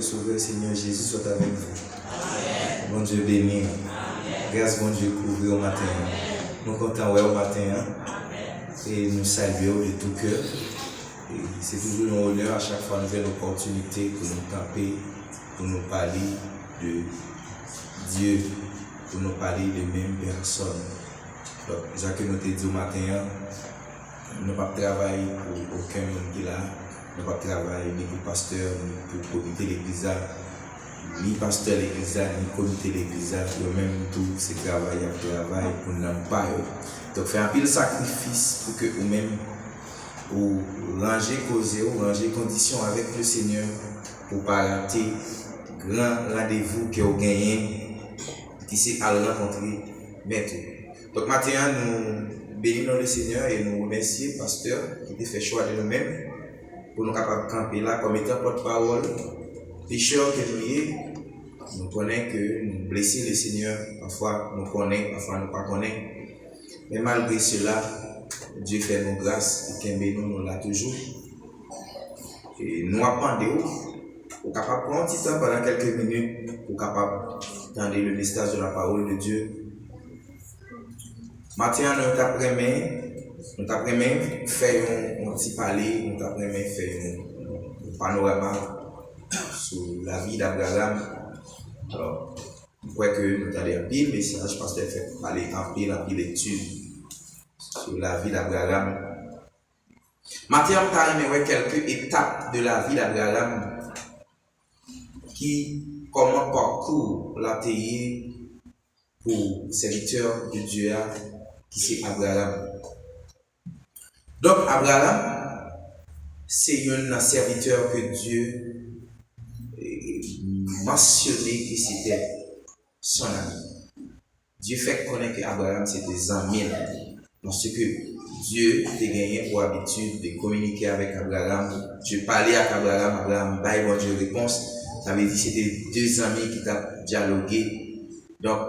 Sauveur Seigneur Jésus soit avec vous. Bon Dieu béni. Grâce bon Dieu couvre au matin. Nous comptons au matin et nous saluons de tout cœur. C'est toujours un honneur à chaque fois nous avons l'opportunité pour nous camper, pour nous parler de Dieu, pour nous parler de même personne. Donc, Jacques nous dit au matin, nous ne pas travailler pour aucun monde qui est là, nous ne pas travailler ni pour pasteur, ni pour comité l'église, ni pasteur l'église, ni comité l'église, même tout c'est travail pour nous pas. Donc, faire un pile sacrifice pour que vous-même ou ranger causer ou ranger conditions avec le Seigneur pour ne pas rater grand rendez-vous que vous gagnez qui c'est à rencontrer maître. Donc maintenant nous bénissons le Seigneur et nous remercions le pasteur qui a fait choix de nous-mêmes pour nous capables de camper là comme étant porte-parole, pécheurs que nous sommes. Nous connaissons que nous blessons le Seigneur, parfois nous connaissons, parfois nous ne pas connaissons. Mais malgré cela, Dieu fait nos grâces et nous là toujours. Et nous appendons, pour capable prendre un petit temps pendant quelques minutes, pour capable d'entendre le message de la parole de Dieu. Maintenant, nous t'apprenons faire un petit palais, nous t'apprenons faire un panorama sur la vie d'Abraham. Alors, je crois que nous avons un pile message parce qu'il fait parler en pile d'études sur la vie d'Abraham. Maintenant, nous avons quelques étapes de la vie d'Abraham qui, comment parcourt la théie pour serviteur de Dieu qui c'est Abraham. Donc, Abraham, c'est un serviteur que Dieu mentionnait que c'était son ami. Dieu fait connaître qu'Abraham c'était des amis. Parce que Dieu a gagné pour habitude de communiquer avec Abraham. Je parlais avec Abraham, Abraham baille bonne réponse. Ça veut dire que c'était deux amis qui ont dialogué. Donc,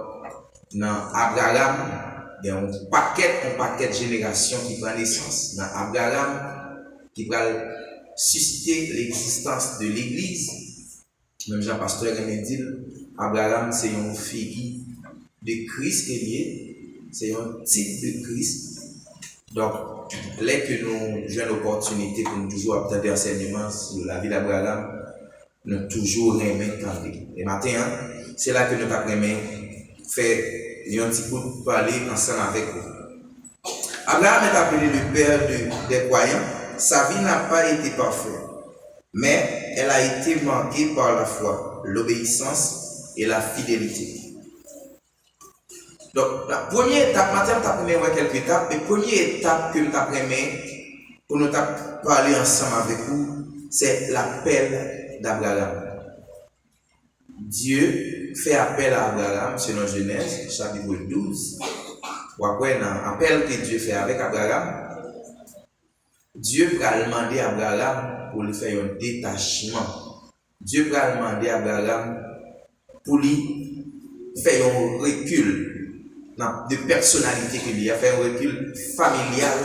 dans Abraham, il y a un paquet de générations qui prend naissance. Dans Abraham, qui va susciter l'existence de l'Église. Même Jean-Pasteur me dit, Abraham, c'est une figure de Christ qui est, c'est un type de Christ. Donc, là que nous avons l'opportunité pour nous toujours obtenir des enseignements sur la vie d'Abraham, nous toujours aimé tendre. Et maintenant, c'est là que nous avons fait un petit coup de parler ensemble avec vous. Abraham est appelé le père des croyants. Sa vie n'a pas été parfaite, mais elle a été marquée par la foi, l'obéissance et la fidélité. Donc, la première étape, maintenant, nous avons quelques étapes. La première étape que nous avons pour nous parler ensemble avec vous, c'est l'appel d'Abraham. Dieu fait appel à Abraham selon Genèse, chapitre 12. Ou après, dans l'appel que Dieu fait avec Abraham, Dieu va demander à Abraham pour lui faire un détachement. Dieu va demander à Abraham pour lui faire un recul de personnalité qu'il y a, faire un recul familial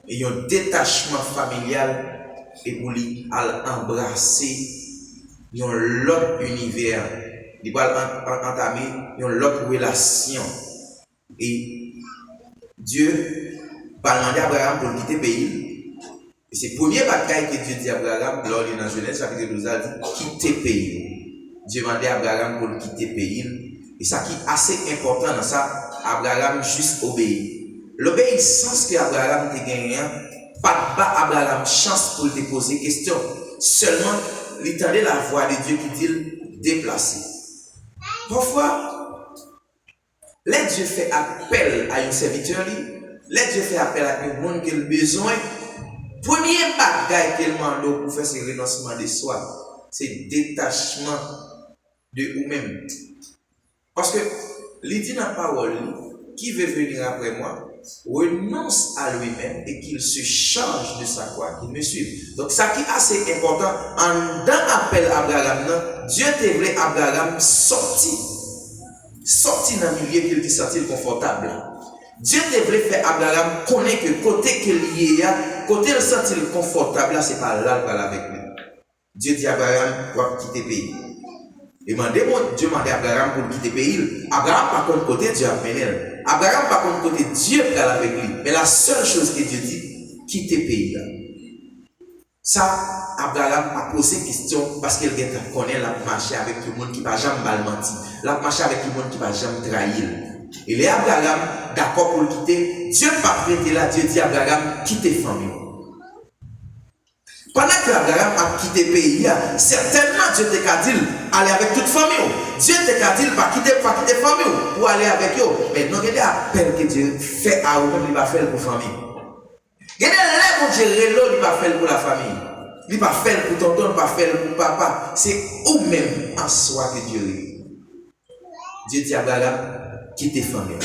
et un détachement familial et pour lui embrasser un autre univers. Il va entamer une autre relation. Et Dieu va demander à Abraham pour quitter le pays. Et c'est le premier bataille que Dieu dit à Abraham, lors de Genèse chapitre 12, il dit quitter le pays. Dieu demandait à Abraham pour quitter le pays. Et ça qui est assez important dans ça, Abraham juste obéit. L'obéissance que Abraham a gagné, pas Abraham chance pour te poser question. Seulement, il entendait la voix de Dieu qui dit déplacer. Parfois, là Dieu fait appel à un serviteur, là Dieu fait appel à un monde qui a besoin. Premier bagage qu'il demande pour faire ce renoncement de soi, c'est détachement de vous-même. Parce que il dit dans la parole, qui veut venir après moi, renonce à lui-même et qu'il se charge de sa croix, qu'il me suive. Donc, ça qui est assez important, en dans l'appel à Abraham, Dieu te voulait Abraham sortir dans le milieu qu'il te sentit confortable. Dieu te voulait faire Abraham connaître que côté qu'il y a, côté il sentit confortable, c'est pas là qu'il avec lui. Dieu dit à Abraham, tu vas quitter le pays. Et Dieu m'a dit à Abraham pour quitter le pays. Abraham, par contre, côté Dieu a mené. Abraham, par contre, côté Dieu est avec lui. Mais la seule chose que Dieu dit, quitter le pays. Ça, Abraham a posé question parce qu'il connaît la marché avec tout le monde qui ne va jamais mal mentir. La marché avec tout le monde qui ne va jamais trahir. Et les Abraham, d'accord pour le quitter, Dieu n'a pas prêté là, Dieu dit à Abraham, quitte famille. Pendant que Abraham a quitté le pays, certainement Dieu t'a dit aller avec toute famille. Dieu t'a dit pas quitter famille pour aller avec eux. Mais non, il y a appel que Dieu fait à eux, il va faire pour la famille. Il y a des lèvres où Dieu il va faire pour la famille. Il va faire pour tonton, il va faire pour papa. C'est eux-mêmes en soi que Dieu est. Dieu dit à Abraham, quitte famille.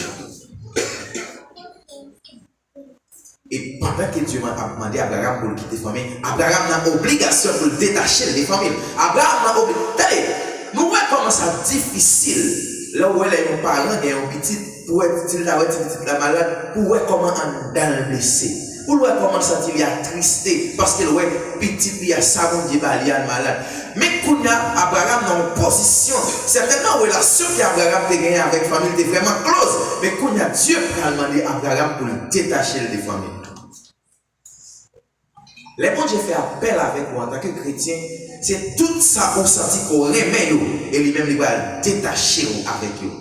Et pendant que Dieu m'a demandé à Abraham pour quitter la famille, Abraham a l'obligation de le détacher des familles. Abraham a l'obligation. Nous voyons comment ça difficile. Là où elle est un parent et un petit, pour être la malade, pour voir comment on a le blessé. Pour voir comment ça il a tristé. Parce que le petit, il y a savon qui va aller malade. Mais quand Abraham dans une position, certainement la relation qu'Abraham a gagnée avec la famille était vraiment close. Mais quand Dieu a demandé à Abraham pour le détacher des familles. Les gens qui fait appel avec vous en tant que chrétien, c'est tout ça qu'on sentit qu'on remet et lui-même il va détacher avec vous.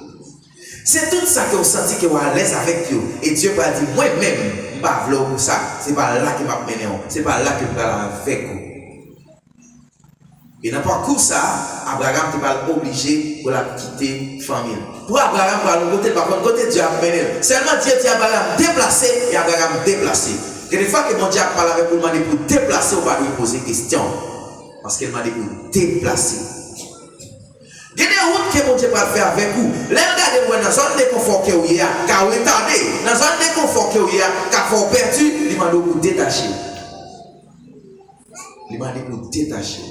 C'est tout ça qu'on sentit qu'on est à l'aise avec vous. Et Dieu va dire, moi-même, je ne vais pas pour ça. Ce n'est pas là que je vais mener. Ce n'est pas là que je vais aller avec vous. Et dans pas coup ça, Abraham n'est pas obligé de la quitter famille. Pour Abraham, par contre, côté Dieu a mené. Seulement Dieu dit à Abraham déplacer et Abraham déplacer. Et des fois que mon Dieu parle avec vous, il m'a dit pour déplacer, on va lui poser question. Parce qu'il m'a dit pour déplacer. Il y a des routes que mon Dieu va faire avec vous. Regardez-moi dans la zone de confort que vous avez, car vous retardez. Dans la zone de confort que vous avez, car vous perdu, il m'a dit pour détacher. Il m'a dit pour détacher.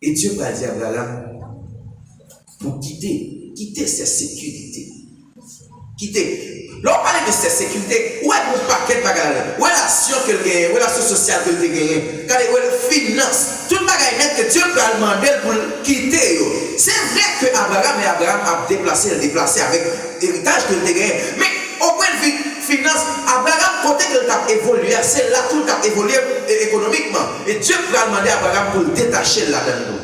Et Dieu va dire à Abraham pour quitter ses sécurités. Quitter. Lorsqu'on parle de cette sécurité, où est mon paquet de bagages? Où est l'action que le gagne? Où est l'action sociale que le gagne? Où est la finance? Tout le bagage que Dieu peut demander pour quitter. C'est vrai que Abraham a déplacé avec l'héritage que le gagne. Mais au point de vue finance, Abraham, côté qu'il a évolué, c'est là tout a évolué économiquement. Et Dieu peut demander à Abraham pour le détacher là-dedans.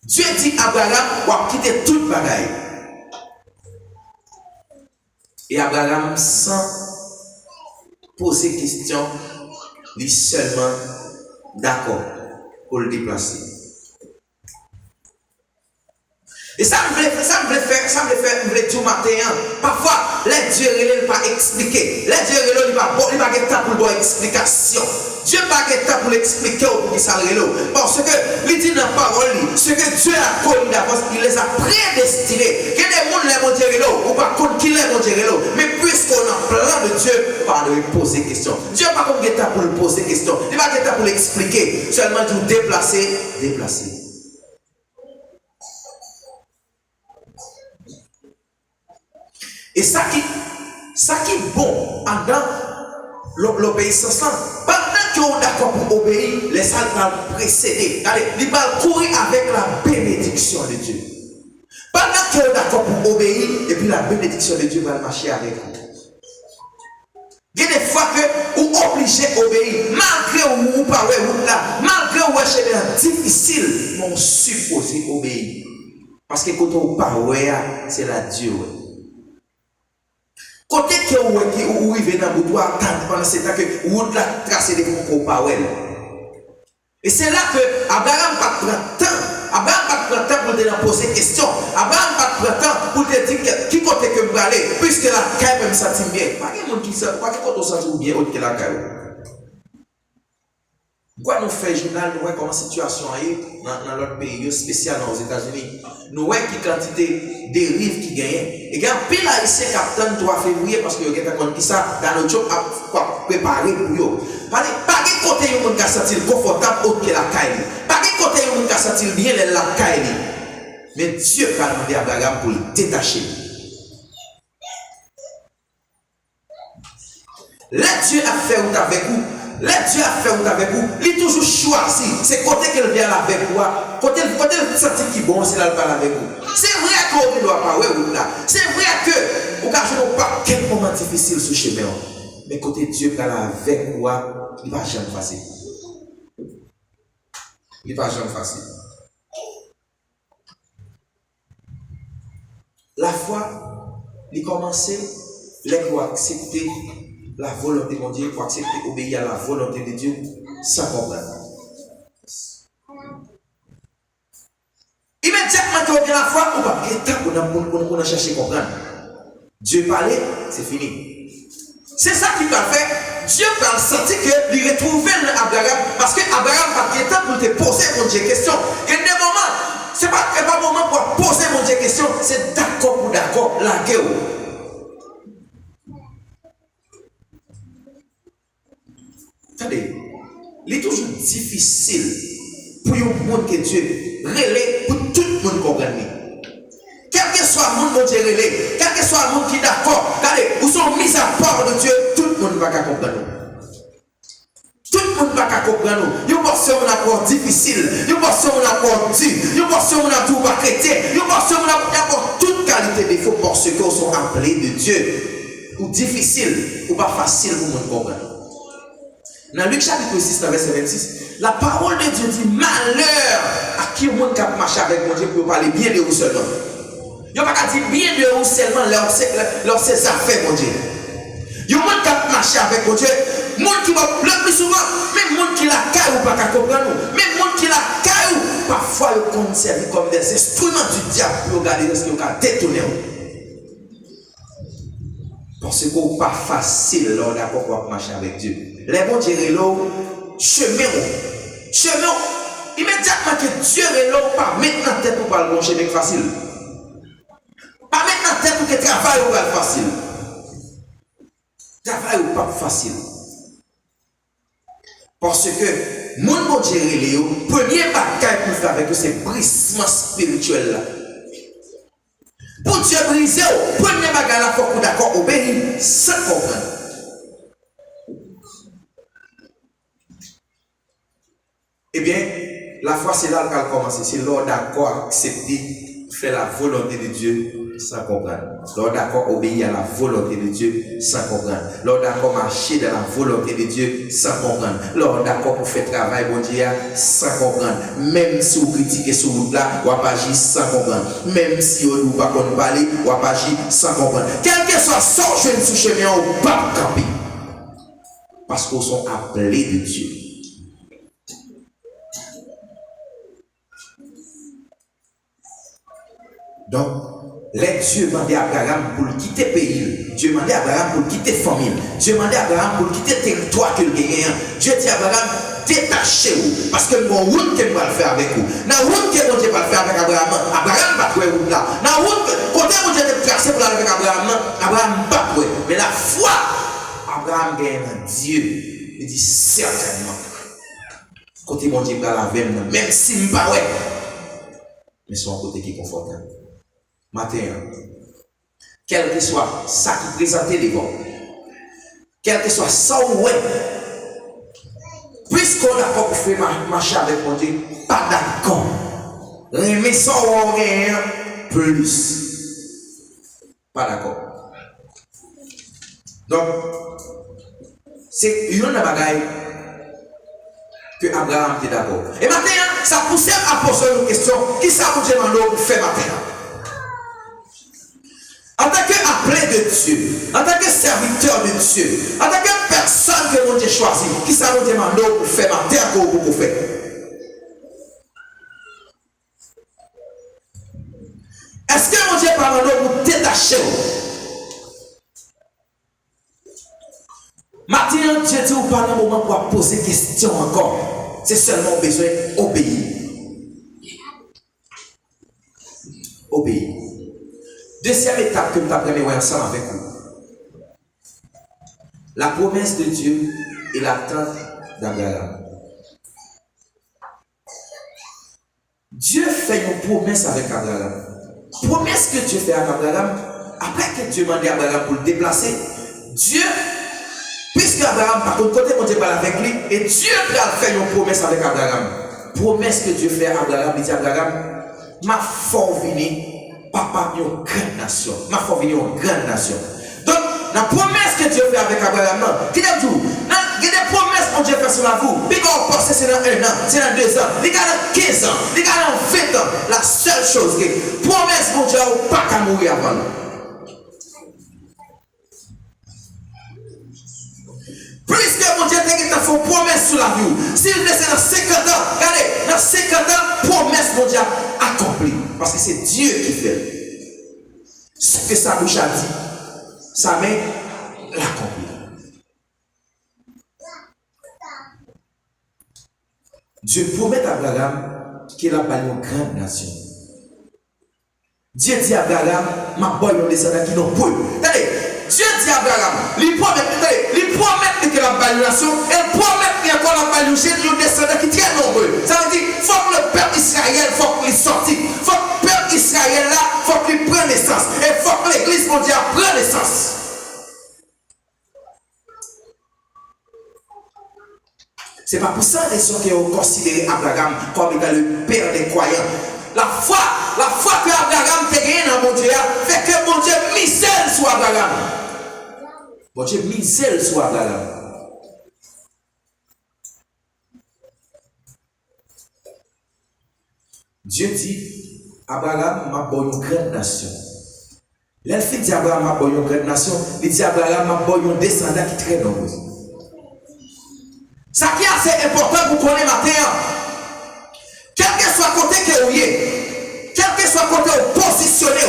Dieu dit à Abraham, on va quitter tout bagaille. Et Abraham, sans poser question, dit seulement d'accord pour le déplacer. Et ça me fait tout matin. Parfois, les dieux ne peuvent pas expliquer. Les dieux ne peuvent pas pour une explication. Dieu n'a pas de temps pour l'expliquer au ça. Parce que, il dit dans la parole, ce que Dieu a connu d'avance, il les a prédestinés. Il y a des gens qui vont dire ou pas contre qui les vont dire mais puisqu'on a plein de Dieu, pas de lui poser question. Dieu n'a pas de temps pour lui poser question. Il n'a pas de temps pour l'expliquer. Seulement de déplacer. Et ça qui est bon dans l'obéissance, pendant qu'on est d'accord pour obéir, les salles vont précéder. Allez, ils vont courir avec la bénédiction de Dieu. Pendant qu'on est d'accord pour obéir, et puis la bénédiction de Dieu va marcher avec vous. Il y a des fois que vous êtes obligé d'obéir, malgré que vous parlez là, malgré que vous êtes difficile, vous supposez obéir. Parce que quand vous parlez, c'est la Dieu. Côté que vous vivez dans votre doigt, pendant ce temps que vous avez tracé des concours. Et c'est là que Abraham pas prend temps. Abraham pas prend temps pour te poser des questions. Abraham pas prend temps pour te dire qui côté que vous allez, puisque la caille me sentit bien. Pas de monde qui sent, pas de monde qui sent bien autre que la caille. Pourquoi nous faisons journal, nous voyons comment la situation est dans notre pays, spécial aux États-Unis. Nous voyons qui quantité de dérives qui gagnent. Et il y a un pile haïtien qui attend 3 février parce que vous avez ça dans notre job à préparer pour eux. Pas de côté où on peut se sentir confortable autre que la caille. Pas de côté où on peut se sentir bien la caille. Mais Dieu a demandé à Abraham pour le détacher. Là, Dieu a fait avec vous. Là, Dieu a fait avec vous, il a toujours choisi. C'est côté qu'elle vient avec vous, côté le senti qui est bon, c'est là qu'elle parle avec vous. C'est vrai qu'on ne doit pas, là. C'est vrai que, au cas où pas quel moment difficile ce chemin. Mais côté Dieu parle avec vous, il ne va jamais facile. Il ne va jamais facile. La foi, il commençait, les pour accepter la volonté de Dieu, pour accepter, obéir à la volonté de Dieu, sans comprendre. Immédiatement qu'on vient la foi, on va bien temps qu'on a cherché à comprendre. Dieu parlait, c'est fini. C'est ça qui va faire. Dieu va sentir qu'il retrouve Abraham, parce que Abraham va bien temps pour te poser mon Dieu question. Et des moments, ce n'est pas un moment pour poser mon Dieu question, c'est d'accord ou d'accord, la guerre. Attendez, il est toujours difficile pour un monde que Dieu relève pour tout le monde comprendre. Quel que soit le monde que Dieu relève, quel que soit le monde qui est d'accord, regardez, vous sont mis à part de Dieu, tout le monde ne va pas comprendre. Tout le monde ne va pas comprendre. Vous pensez qu'on a accord difficile, vous pensez qu'on a accord dur, vous pensez qu'on a tout pas chrétien, vous pensez qu'on a accord toute qualité de défaut parce que vous sont appelés de Dieu. Ou difficile, ou pas facile pour le monde comprendre. Dans Luc chapitre 6, verset 26, la parole de Dieu dit malheur à qui au monde qui a marché avec mon Dieu pour parler bien de vous seulement. Il n'y a pas qu'à dire bien de vous seulement leurs ses affaires, mon Dieu. Il y a un monde qui a marché avec mon Dieu, monde qui va le plus souvent, même monde qui la caille ou pas qu'à comprendre, même monde qui la caille ou parfois ils comptent servir comme des instruments du diable pour regarder ce qu'ils ont détourné. Parce que ce n'est pas facile lors d'accord pour marcher avec Dieu. Les bons dieux là, chemin, immédiatement que Dieu est là, pas maintenant tête pour pas le bon chemin facile. Pas maintenant tête pour que travail ou pas facile. Travail ou pas facile. Parce que mon bon Dieu est là, premier bagaille pour faire avec eux, c'est brisement spirituel là. Pour Dieu briser, premier bagaille là, il faut qu'on d'accord obéir sans comprendre. Eh bien, la foi, c'est là qu'elle a commencé. C'est l'ordre d'accord accepter, faire la volonté de Dieu sans comprendre. L'ordre d'accord obéir à la volonté de Dieu sans comprendre. L'ordre d'accord marcher dans la volonté de Dieu sans comprendre. L'ordre d'accord pour faire travail, bon Dieu, sans comprendre. Même si vous critiquez sur route là, vous agir sans comprendre. Même si vous ne pas parler, vous agir sans comprendre. Quel que soit son jeune sous chemin, vous ne pas camper. Parce qu'ils sont appelés de Dieu. Donc, les Dieu demandait à Abraham pour quitter le pays. Dieu demandait à Abraham pour quitter la famille. Dieu demandait à Abraham pour quitter le territoire qu'il gagne. Dieu dit à Abraham, détachez-vous. Parce que mon route que va le faire avec vous. Dans la route que Dieu va le faire avec Abraham, Abraham va trouver route là. Dans la route, côté où Dieu a tracé pour aller avec Abraham, Abraham va trouver. Mais la foi, Abraham gagne un Dieu. Il dit certainement. Côté mon Dieu va la veille, même si je ne pas ouais. Mais c'est un côté qui est confortable. Matin, quel que soit ça qui présente devant, quel que soit ça ou ouais, puisqu'on a pas fait marcher avec mon Dieu, pas d'accord. Mais ça ou rien, plus. Pas d'accord. Donc, c'est une bagaille que Abraham était d'accord. Et maintenant, ça pousse à poser une question, qui ça vous demande pour faire matin? En tant qu'appelé de Dieu, en tant que serviteur de Dieu, en tant que personne que mon Dieu choisit, qui ça nous demande pour faire ma terre que vous faites? Est-ce que mon Dieu parle pour détacher? Maintenant, Dieu dit vous parle un moment pour poser question encore. C'est seulement besoin d'obéir. Obéir. Deuxième étape que nous apprenons ensemble avec vous. La promesse de Dieu et l'attente d'Abraham. Dieu fait une promesse avec Abraham. Promesse que Dieu fait à Abraham, après que Dieu demande à Abraham pour le déplacer, Dieu, puisque Dieu Abraham, par contre, côté mon Dieu parle avec lui, et Dieu a fait une promesse avec Abraham. Promesse que Dieu fait à Abraham, il dit Abraham, ma fort venir, papa, une grande nation. Ma fort venir, une grande nation. Donc, la promesse que Dieu fait avec Abraham, qui est tout, il y a des promesses que Dieu fait sur la vous. Il va passer, c'est dans 1 an, c'est dans 2 ans, il y a dans 15 ans, il y a dans 20 ans. La seule chose que promesse que Dieu n'a pas qu'à mourir avant. Puisque mon Dieu t'a fait une promesse sur la vie, s'il laisse dans 50 ans, regardez, dans 50 ans, promesse mon Dieu accomplie. Parce que c'est Dieu qui fait. Ce que sa bouche a dit, sa main l'accomplit. Dieu promet à Abraham qu'il a pas une grande nation. Dieu dit à Abraham, ma boy, on descend qui n'ont pas. Regardez, Dieu dit à Abraham, il promet que la nation, et promet qu'il y a encore la une descendant qui est très nombreux. Ça veut dire, il faut que le peuple Israël, il faut qu'il sorte. Il faut que le peuple Israël là, il faut qu'il prenne naissance. Et il faut que l'église mondiale prenne naissance. Ce n'est pas pour ça qu'ils ont considéré Abraham comme étant le père des croyants. La foi que Abraham a gagné dans mon Dieu, fait que mon Dieu misère sur Abraham. Mon Dieu misère sur Abraham. Dieu dit, Abraham m'a donné une grande nation. L'elfe dit Abraham m'a donné une grande nation, il dit Abraham m'a donné un descendant qui est très nombreux. Ça qui est assez important pour connaître matin, quel que soit côté que vous êtes, quel que soit côté où positionné,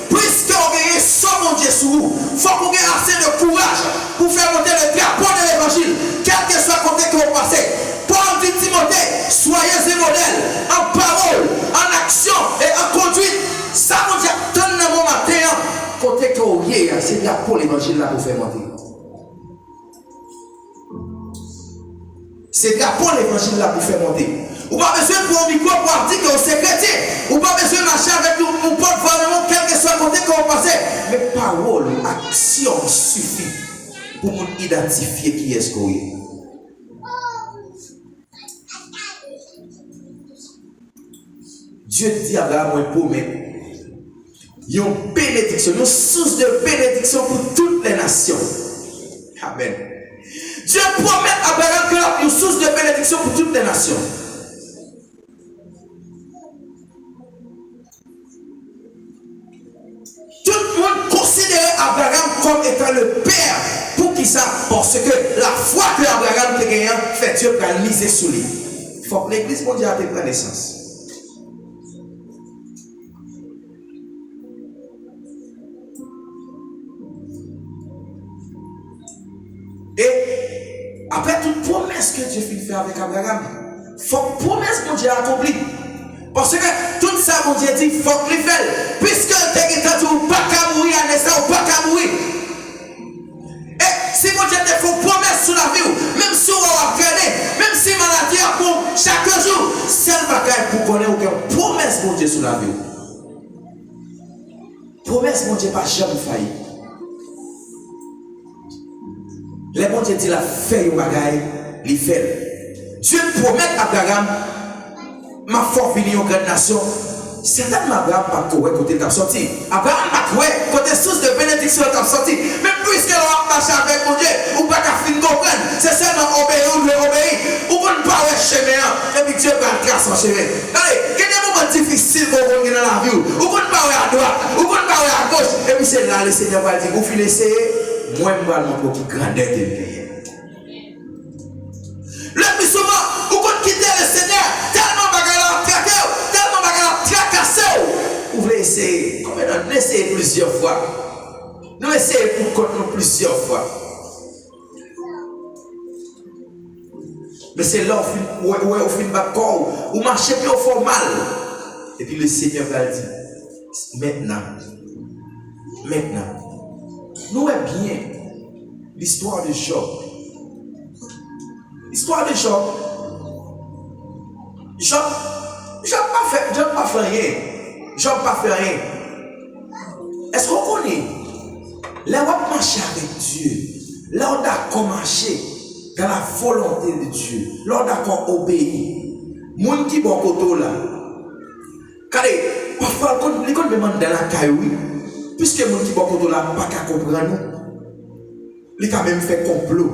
puisque vous avez son mon Dieu sur vous, il faut que vous ayez assez de courage pour faire monter le drapeau de l'évangile, quel que soit côté que vous passez. Paul dit Timothée, soyez des modèles en parole, en action et en conduite. Ça mon Dieu, donne le bon matin, côté que vous êtes, c'est le drapeau de l'évangile là pour faire monter. C'est drapeau l'évangile là pour faire monter. Ou pas besoin pour un micro pour dire que c'est chrétien. Ou pas besoin de marcher avec mon porte-voix, quel que soit le côté que vous passez. Mais parole, action suffit pour nous identifier qui est-ce qu'on est. Dieu dit à Abraham, il promet, il y a une bénédiction, une source de bénédiction pour toutes les nations. Amen. Dieu promet à Abraham qu'il y a une source de bénédiction pour toutes les nations. Tout le monde considérait Abraham comme étant le père. Pour qui ça? Parce que la foi que Abraham a gagnée fait Dieu pour miser sur lui. Il faut que l'église mondiale prenne naissance. Et après toute promesse que Dieu fait avec Abraham, il faut que promesse que Dieu a accomplie. Parce que tout ça, mon Dieu dit, il faut qu'il fasse. Puisque tu as dit, pas qu'à mourir à naissance, pas qu'à mourir. Et si mon Dieu te fait une promesse sur la vie, même si on va traîner, même si maladie a pour chaque jour, seul bagaille pour connaître aucune promesse, mon Dieu, sur la vie. Promesse, mon Dieu, pas jamais failli. Les bon Dieu dit la fait une bagaille, il fait. Dieu promet à Abraham, ma force venir aux grandes nations. Certainement, Abraham n'a pas trouvé côté de sorti. Abraham n'a trouvé côté source de bénédiction de sorti. Mais puisque l'on a marché avec mon Dieu, ou pas qu'à finir comprendre, c'est seulement obéir ou ne obéir. Ou ne pas avoir chemin. Et puis Dieu va tracer son chemin. Allez, quel est le moment difficile pour vous dans la vie? Ou ne pas aller à droite, ou ne pas aller à gauche. Et puis c'est là, le Seigneur va dire, vous filez essayer. Moi, je vais montrer pour grandeur de vie. Le plus souvent, vous pouvez quitter le Seigneur tellement bagarre traqué, tellement bagarre tracassé. Vous voulez essayer, comme nous essayons plusieurs fois. Nous essayons pour contre plusieurs fois. Mais c'est là où on fait un corps, où marcher plus au fond mal. Et puis le Seigneur va dire, maintenant, nous est bien l'histoire de Job. L'histoire de Job. Job pas fait rien. Job pas fait rien. Est-ce qu'on connaît? Là où on marche avec Dieu, Là, on d'accord marcher dans la volonté de Dieu. Là, on d'accord obéir. Moun qui bon côté là. Car parfois, quand les gens demandent dans la caille, puisque moun qui bon côté là, pas qu'à comprendre nous. Il quand même fait complot.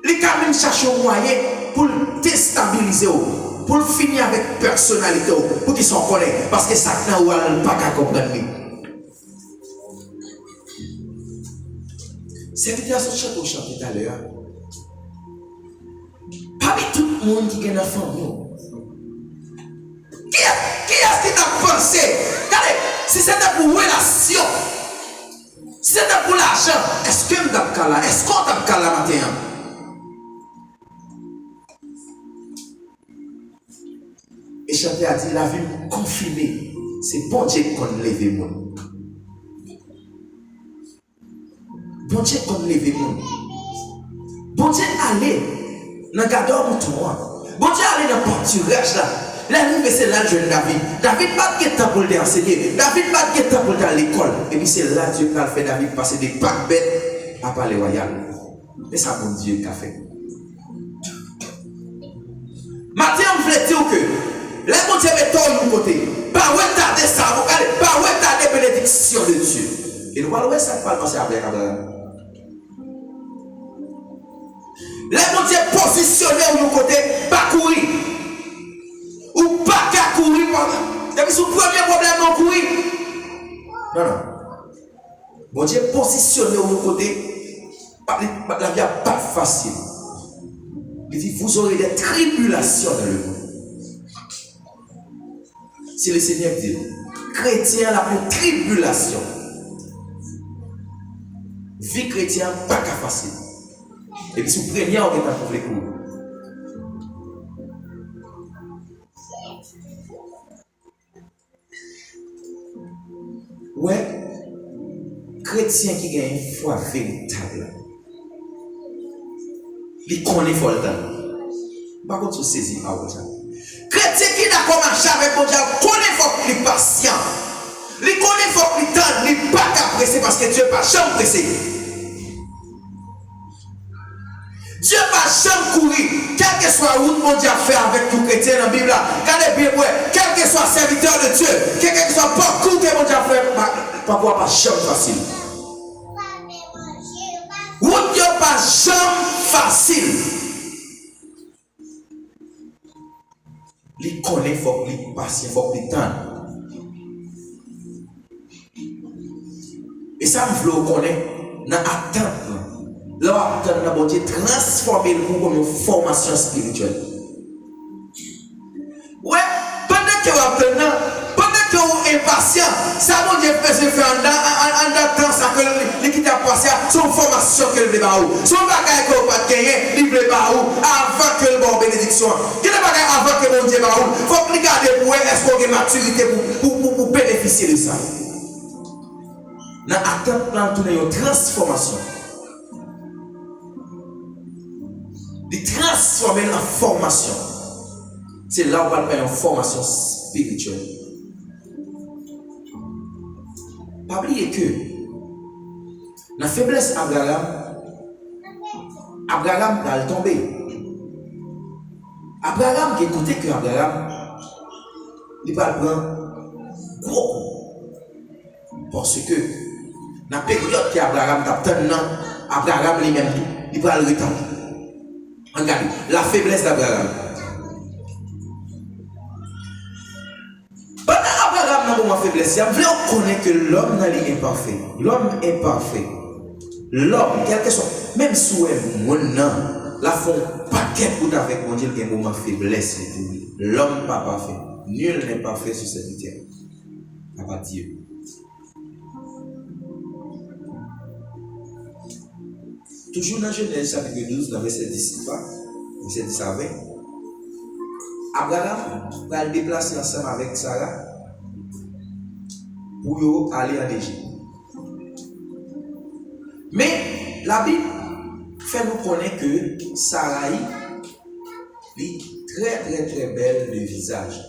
Il quand même cherche un moyen pour déstabiliser, pour finir avec personnalité, pour qu'ils s'en connaissent. Parce que ça n'a pas qu'à comprendre. Cette vidéo que je chantais tout à l'heure, parmi tout le monde qui est dans la famille, qui est-ce qui t'a pensé? Regardez, si c'était pour relation, si c'était pour l'argent, est-ce que je t'a là? Est-ce qu'on t'a là matin? Et chanter a dit la vie confinée, c'est bon Dieu qu'on lève le monde. Bon Dieu qu'on lève le monde. Bon Dieu allez dans le gardeur mouton. Bon Dieu allez dans le pâturage là. Là, c'est là le jeune David. David pas de temps pour l'enseigner. David pas de temps pour aller à l'école. Et puis c'est là Dieu qui a fait David passer des packs bêtes à parler royal. Et ça, bon Dieu qui a fait. Maintenant, on veut dire que les bon Dieu met tout de côté. Pas retarder ça, pas retarder la bénédiction de Dieu. Et nous parlons de ça qui va passer avec Abraham. Les bon Dieu positionnés de côté, pas courir. Ou pas qu'à courir. Depuis son premier problème, non courir. Non. Bon Dieu positionné de côté, la vie n'est pas facile. Il dit, vous aurez des tribulations dans le monde. C'est le Seigneur qui dit, chrétien la plus tribulation. Vie chrétienne, pas qu'à facile. Et puis, sous premier, on est pour les coups. Ouais, chrétien qui gagne une foi véritable. Il connaît fort le temps. Par contre, vous saisissez pas ça. Chrétien qui n'a pas marché avec mon Dieu, connaît fort qu'il est patient. Il connaît fort qu'il tente, il n'est pas qu'à presser parce que Dieu n'est pas jamais pressé. Dieu ne va jamais courir, quel que soit route mon Dieu a fait avec tout chrétien dans la Bible. Regardez bien, quel que soit serviteur de Dieu, quel que soit parcours que mon Dieu a fait, parfois pas jamais facile. Route n'est pas jamais facile. Il connaît, il faut qu'il est patient, il faut qu'il tente. Et ça, je veux connaître dans l'attente. Là, on a besoin de transformer le monde comme une formation spirituelle. Ouais, pendant que vous êtes impatient, ça va Dieu fait faire en temps, ça que l'équipe a passé, c'est une formation que le débat ou. Son bagage que vous pas gagner, il ne pas où avant que le bon bénédiction. Quel est bagage avant que mon Dieu va où? Il faut regarder pour est-ce qu'on a une maturité pour bénéficier de ça. Dans l'attente, on a une transformation. De transformer la formation. C'est là où on va faire une formation spirituelle. Pas oublier que la faiblesse Abraham va tomber. Abraham qui écoutait que Abraham il va prendre gros coup. Parce que dans la période que Abraham t'a tenu, Abraham lui-même il va le retendre. Regardez, la faiblesse d'Abraham. Pendant Abraham n'a pas de faiblesse, il veut reconnaître que l'homme n'est pas imparfait. L'homme est parfait. L'homme, quel que soit, même si mon nom, la font paquet pour avec mon Dieu, il y a un moment de faiblesse. L'homme n'est pas parfait. Nul n'est parfait sur cette terre. À part Dieu. Toujours dans Genèse chapitre 12, dans verset 10 à 20, Abraham va le déplacer ensemble avec Sarah pour aller en Égypte. Mais la Bible fait nous connaître que Sarah est très belle de visage.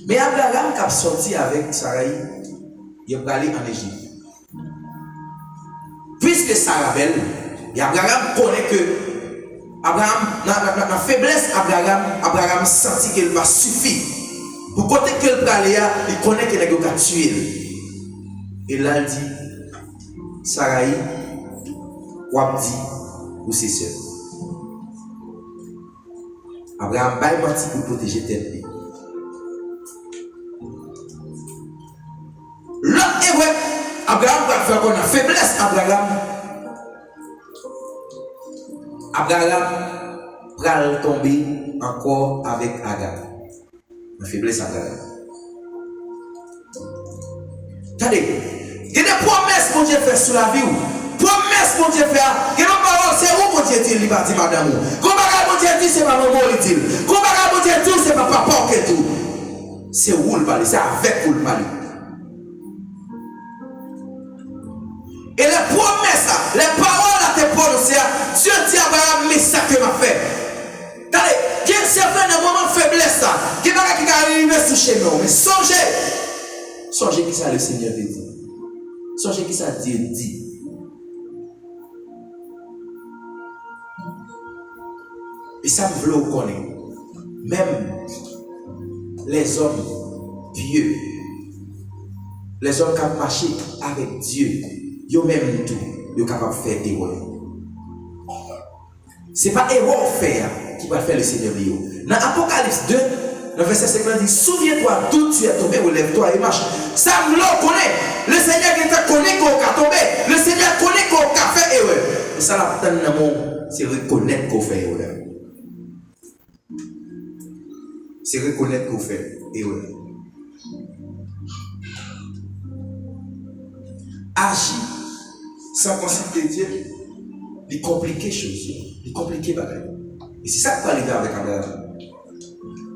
Mais Abraham qui a sorti avec Sarah, il va aller en Égypte. Sarah belle. Et Abraham connaît que Abraham, dans la faiblesse, Abraham sentit qu'elle va suffire. Pour côté qu'elle va aller, il connaît qu'elle va tuer. Et là, il dit, Sarah, ou dit, ou c'est seul. Abraham va menti pour protéger tête. L'autre est vrai, Abraham va faire qu'on a faiblesse, Abraham va tomber encore avec Agar. La faiblesse Abraham. Attendez, il y a des promesses que Dieu fait sur la vie. Promesses que Dieu fait. Il y a des paroles, c'est où que Dieu dit, il va dire madame. Comment Dieu dit, c'est pas maman qui dit. Comment Dieu dit, c'est pas papa qui dit. C'est où le parler, c'est avec où le parler. Et les promesses, les paroles à tes prononcées, Dieu dit à Abraham, mais ça que m'a fait. Attendez, il y a certains moments de faiblesse, qui va arriver sous chez nous. Mais songez qui ça le Seigneur dit. Songez qui ça Dieu dit. Et ça me veut connaître. Même les hommes pieux, les hommes qui ont marché avec Dieu, ils ont même tout, ils sont capables de faire des erreurs. Ce n'est pas erreur faire qui va faire le Seigneur. Dans Apocalypse 2, le verset 50 dit, souviens-toi d'où tu es tombé, relève-toi et marche. Ça me le connaît. Le Seigneur qui te connaît qu'on a tombé. Le Seigneur connaît qu'on a fait erreur. Et ça, là, c'est reconnaître qu'on fait erreur. C'est reconnaître qu'on fait erreur. Agir sans principe de Dieu, il complique les choses, il complique les bagages. Et c'est ça qui va arriver avec Abraham.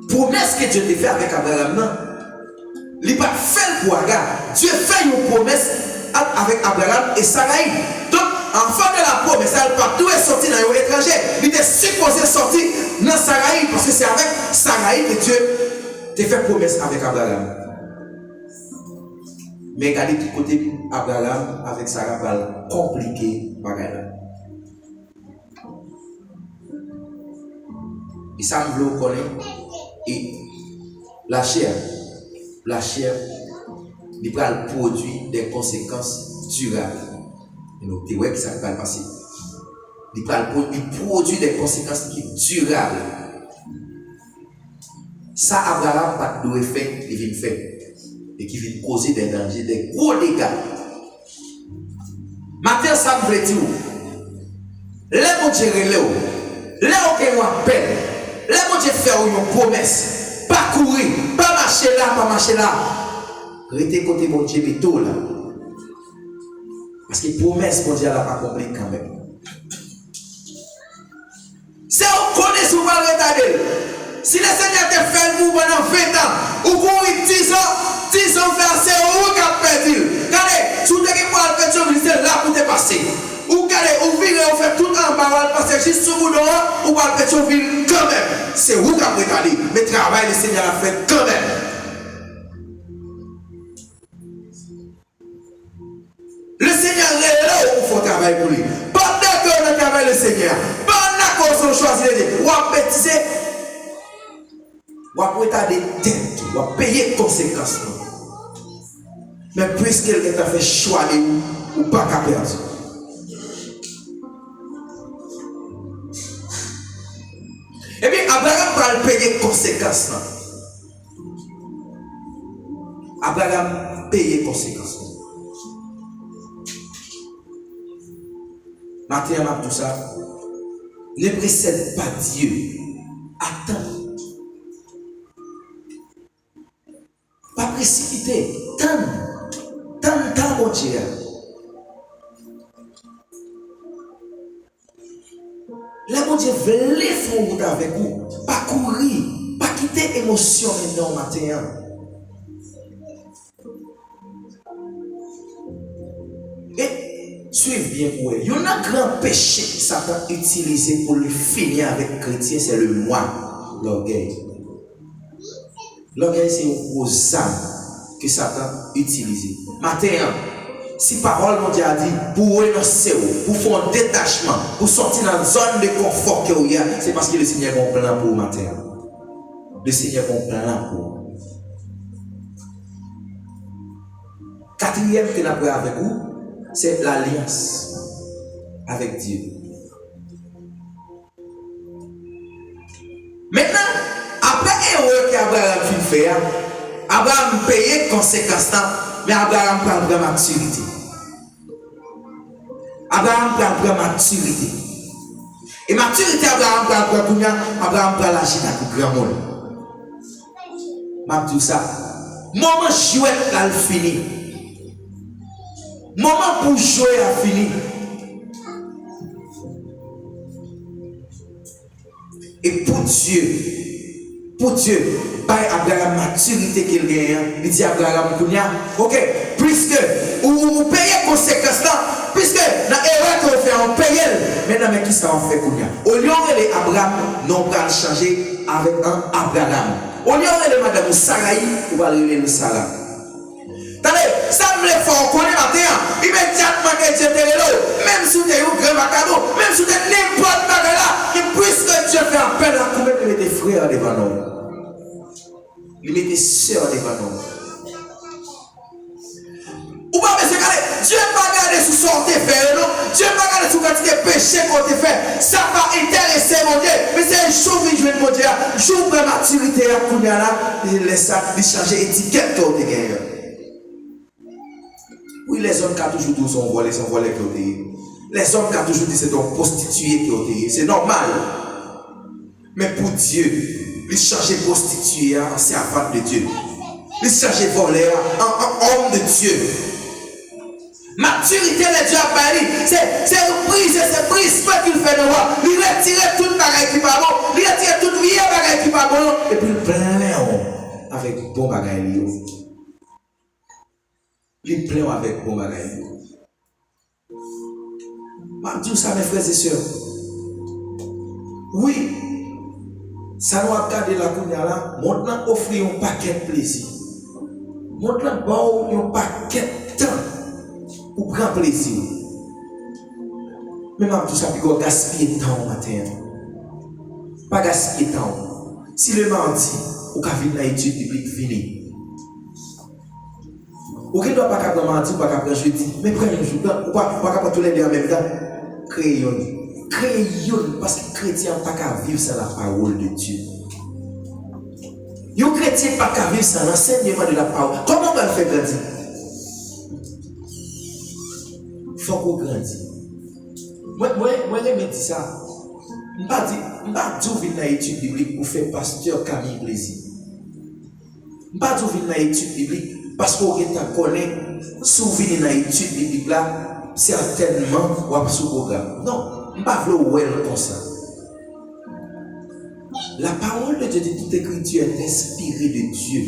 Promesse que Dieu te fait avec Abraham, il n'a pas fait pour Agar. Dieu fait une promesse avec Abraham et Sarai. Donc, en fin de la promesse, elle n'a pas tout sorti dans l'étranger. Il était supposé sortir dans Sarai parce que c'est avec Sarai que Dieu te fait promesse avec Abraham. Mais regardez du côté Abraham avec Sarah va compliquer Abraham. Et ça me veut connaître. Et la chair, il va produire des conséquences durables. Et donc, tu vois que ça va passer. Il produit des conséquences durables. Ça, Abraham n'a pas de fait, il vient faire. Et qui vient causer des dangers, des gros dégâts. Maintenant, ça me veut dire, les mon Dieu relève, les on appelle, les mon Dieu fait une promesse, pas courir, pas marcher là. Restez côté mon Dieu tout là. Parce que promesse, mon Dieu, n'a pas accompli quand même. C'est on connaît souvent le retarder. Si le Seigneur te fait vous pendant 20 ans, ou pour 10 ans, 10 ans faire, c'est où qui a perdu. Regardez, si vous avez fait le c'est là pour te passer. Ou regardez, ou virez, ou fait tout en bas, passer juste sous vous dehors, ou va le faire quand même. C'est où qui a perdu. Mais le travail, le Seigneur a fait quand même. Le Seigneur est là où il faut travailler pour lui. Pendant qu'on travaille le Seigneur, pendant qu'on choisit, on va bêtiser. On va état des dettes, on va payer les conséquences. Mais puisque quelqu'un t'a fait choix de vous, ou pas qu'à perdre. Et puis Abraham va payer les conséquences. Abraham paye les conséquences. Maintenant, tout ça, ne précède pas Dieu. Attends. Pas précipiter. Tant, mon Dieu. Là, mon Dieu, veut faire route avec vous. Pas courir. Pas quitter l'émotion maintenant matin. Et suivez bien pour elle. Il y a un grand péché que Satan a utilisé pour le finir avec les chrétiens, c'est le moi, l'orgueil. L'orgueil, c'est une grosse âme que Satan a utilisé. Matin, si parole mon Dieu a dit, pour renoncer, pour faire un détachement, pour sortir dans une zone de confort que vous y a, c'est parce que le Seigneur a un plan pour vous matin. Le Seigneur a un plan pour vous. Quatrième que nous avons avec vous, c'est l'alliance avec Dieu. Maintenant, après l'erreur qu'Abraham fait faire, Abraham paye conséquences, mais Abraham prend la maturité. Abraham prend la maturité. Et maturité, Abraham prend la chita pour grand monde. Je dis ça. Moment chouette là, fini. Moment pour jouer a fini. Et pour Dieu, par Abraham maturité qu'il gagne, il dit à Abraham, ok, puisque vous payez conséquences là, puisque dans l'erreur que vous faites, on paye. Maintenant, mais qui ça on fait Kounia? Au lieu de Abraham, non pas changer avec un Abraham. Au lieu de Madame Sarai, on va le Sarah. Attendez, ça me fait on connaît matin, immédiatement que Dieu te relève, même si tu es un grand macado, même si tu es n'importe quoi là, puisque Dieu fait appel à combien de tes frères devant nous. Il met tes soeurs devant nous. Ou pas, mais c'est Dieu n'a pas regardé sur son fait, non? Dieu n'a pas regardé sur quantité de péché qu'on te fait. Ça va intéresser mon Dieu. Mais c'est un jour où je vais mon Dieu. J'ouvre ma maturité à Kounyala, il laisse ça, il change l'étiquette qu'on te gagne. Oui, les hommes qui ont toujours dit sont volés qui ont été. Les hommes qui ont toujours dit c'est un prostitué qui ont été. C'est normal. Mais pour Dieu, il change prostitué en servante de Dieu. Il change voleur en homme de Dieu. Maturité de Dieu a parlé. C'est brise qu'il fait de moi. Il retire tout le bagage qui va bon. Il retire tout le vieux bagage qui va bon. Et puis il plein avec bon bagage. Il plein avec bon bagage. Je dis ça mes frères et sœurs. Oui. Ça nous a gardé la counia là. Maintenant offrir un paquet de plaisir. Maintenant un paquet de temps. Pour grand plaisir. Même tout ça, puis gaspiller de temps au matin. Pas gaspiller de temps. Si le mardi, ou qu'à venir dans l'étude biblique, venez. Ou qu'il ne doit pas qu'à prendre mardi, ou pas qu'à prendre jeudi. Mais prenez un jour, ou pas qu'à prendre tous les deux en même temps. Créons. Parce que le chrétien n'a pas qu'à vivre sans la parole de Dieu. Le chrétien n'a pas qu'à vivre sans l'enseignement de la parole. Comment on va le faire grandir? Il faut qu'on grandisse. Moi, je me dis ça. Je ne vais pas dire que dans l'étude biblique pour faire pasteur Camille plaisir. Je ne vais pas dire que dans l'étude biblique parce qu'on connaît, si vous venez dans l'étude biblique là, certainement, vous avez ce programme. Non, je ne vais pas vouloir comme ça. La parole de Dieu de toute écriture est inspirée de Dieu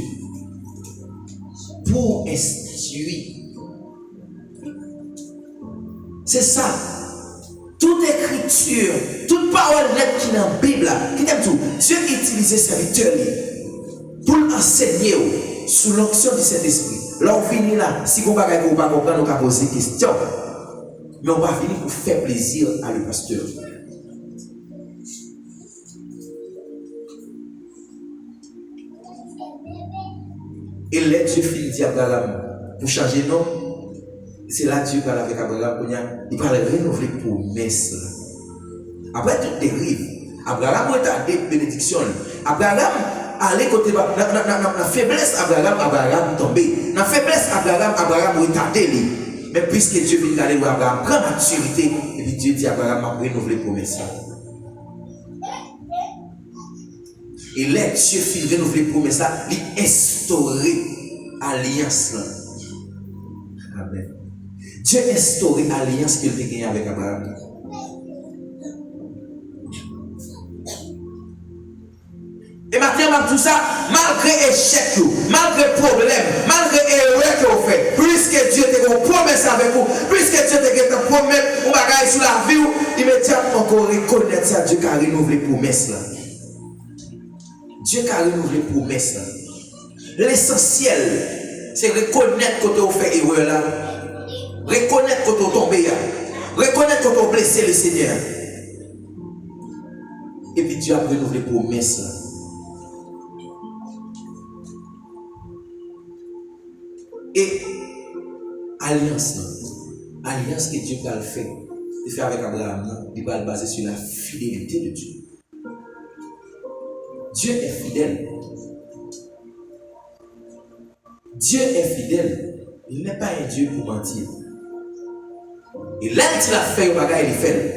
pour instruire. C'est ça. Toute écriture, toute parole nette qui est dans la Bible, qui t'aime tout, Dieu utilise ses serviteurs pour enseigner sous l'onction du Saint-Esprit. Là, on finit là. Si on ne peut pas comprendre, on va poser des questions. Mais on va finir pour faire plaisir à le pasteur. Et là, Dieu finit dit à Abraham pour changer nom. C'est là Dieu parle avec Abraham. Il parle de renouveler promesse. Après tout dérive, Abraham a des bénédictions. Abraham allait côté la faiblesse, Abraham tombé. La faiblesse, Abraham retardé. Mais puisque Dieu vient d'aller voir Abraham, prend maturité. Et puis Dieu dit à Abraham a renouvelé promesse. Et là, Dieu fit renouveler promesse, il instaurer alliance. Amen. Dieu a instauré l'alliance qu'il a gagnée avec Abraham. Et maintenant, tout ça, malgré échec, malgré problème, malgré erreur que vous faites, puisque Dieu te une promesse avec vous, puisque Dieu te une promesse, on va gagner sur la vie, immédiatement qu'on reconnaît ça, Dieu a renouvelé la promesse. Dieu a renouvelé la promesse. L'essentiel, c'est reconnaître que vous faites erreur là. Reconnaître que tu es tombé. Reconnaître que tu as blessé le Seigneur. Et puis Dieu a renouvelé promesse. Et alliance que Dieu va le faire. Il fait avec Abraham, il va le baser sur la fidélité de Dieu. Dieu est fidèle. Dieu est fidèle. Il n'est pas un Dieu pour mentir. Et là, il a fait, il fait.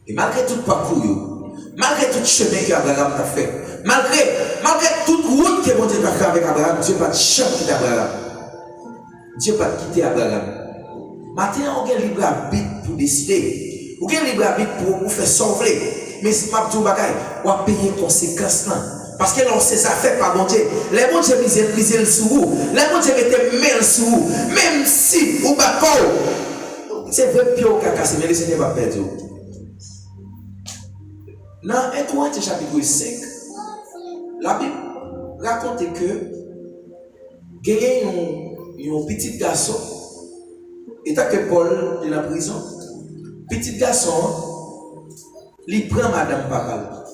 Et malgré tout parcours, malgré tout chemin qu'Abraham a fait, malgré toute route que mon Dieu a fait avec Abraham, Dieu n'a pas quitter Abraham. Dieu n'a pas quitté Abraham. Maintenant, on a libre arbitre pour décider. On a libre arbitre pour faire sauver. Mais si je dis on va payer les conséquences. Parce que l'on sait ça fait par bon Dieu. Les bon Dieu misent le sous vous. Les bon Dieu mettent main sous vous. Même si vous ne c'est vrai pire au cacasse, mais le Seigneur va perdre. Dans 1 Corinthiens chapitre 5, la Bible raconte que il y a un petit garçon, et tant que Paul est dans la prison, petit garçon, il prend Madame Papa.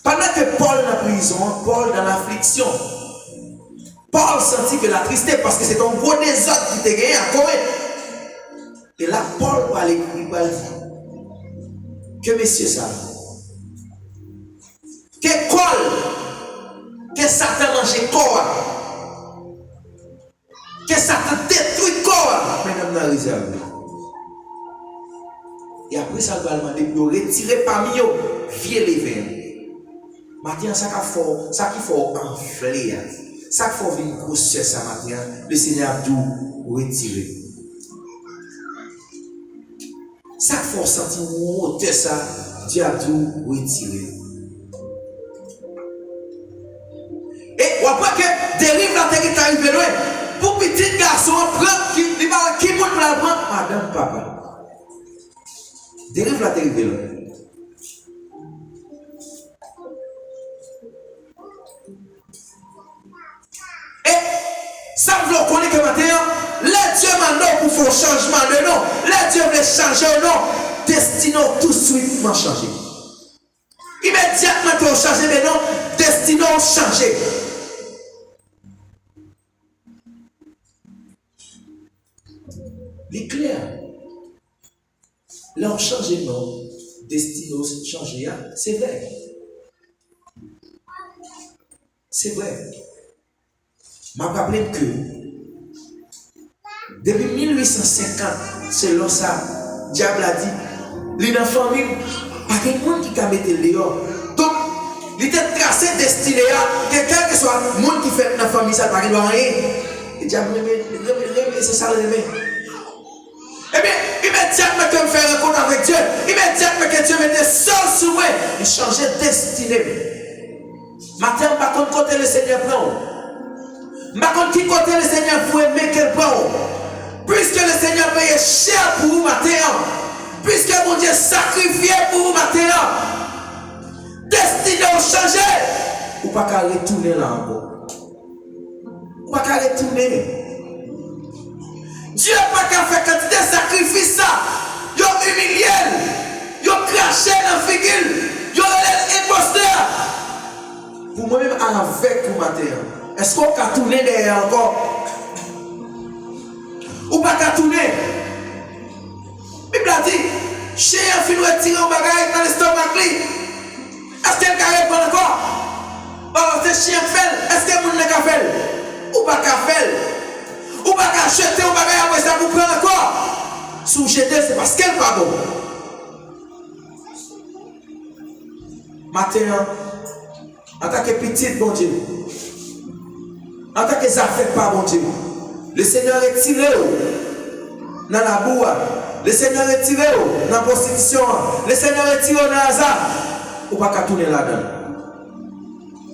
Pendant que Paul est dans la prison, Paul dans l'affliction, Paul sentit que la tristesse, parce que c'est un gros désordre qui était gagné à Corinthe. Et là, Paul va l'écrire, va dire que messieurs ça, que Paul, que Satan mange corps, que Satan détruit corps, mesdames dans la réserve. Et après ça, il va demander pour retirer parmi eux, vieux les verres. Maintenant, ça qu'il faut enfler, ça qu'il faut venir grossir ça maintenant, le Seigneur a dû retirer. Ça qu'il faut sentir monter ça, Dieu a dû retirer. Et après que dérive la terre qui est arrivée loin, pour petit garçon, prendre qui monte pour la prendre, Madame Papa. Dérive la terre qui est arrivée loin. Ça veut connaître que maintenant, les dieux maintenant pour faire changement de nom, les dieux veulent changer de nom, destinons tout de suite pour changer. Immédiatement pour changer de nom, destinons changer. Il est clair. Là on change de nom, destinons changer, c'est vrai. C'est vrai. Je me rappelle que depuis 1850, selon ça, diable a dit, les dans la famille, pas de monde qui a mis le dehors. Donc, il était tracé destiné à quelqu'un que soit le monde qui fait dans la famille, ça ne doit rien. Et diable, c'est ça le remède. Eh bien, immédiatement que je fais rencontre avec Dieu, immédiatement que Dieu mettait seul sur moi, il changeait de destinée. Maintenant, par contre, côté le Seigneur prend. Par contre, qui côté le Seigneur vous aimer quel prend. Puisque le Seigneur paye cher pour vous maintenant, puisque mon Dieu sacrifié pour vous maintenant, destiné à changer, ou pas qu'à retourner là encore. Ou pas qu'à retourner. Dieu n'a pas qu'à faire quantité de sacrifice ça. Il a humilié, il a craché dans la figure, il a imposteur. Pour moi-même, avec vous matin, est-ce qu'on peut tourner derrière encore? Ou pas qu'à tourner? La Bible a dit, chien a fini de retirer un bagage dans l'estomac. Est-ce qu'elle a répondre encore? Alors, c'est chien fait, est-ce que vous n'avez qu'à faire? Ou pas qu'à faire? Ou pas qu'à jeter un bagage après ça pour prendre encore? Si vous jetez, c'est parce qu'elle n'est pas bon. Maintenant, en tant que petit, bon Dieu, en tant que affaires pas bon Dieu, le Seigneur est tiré dans la boue, le Seigneur est tiré dans la prostitution, le Seigneur est tiré dans le hasard, ou pas qu'à tourner là-dedans.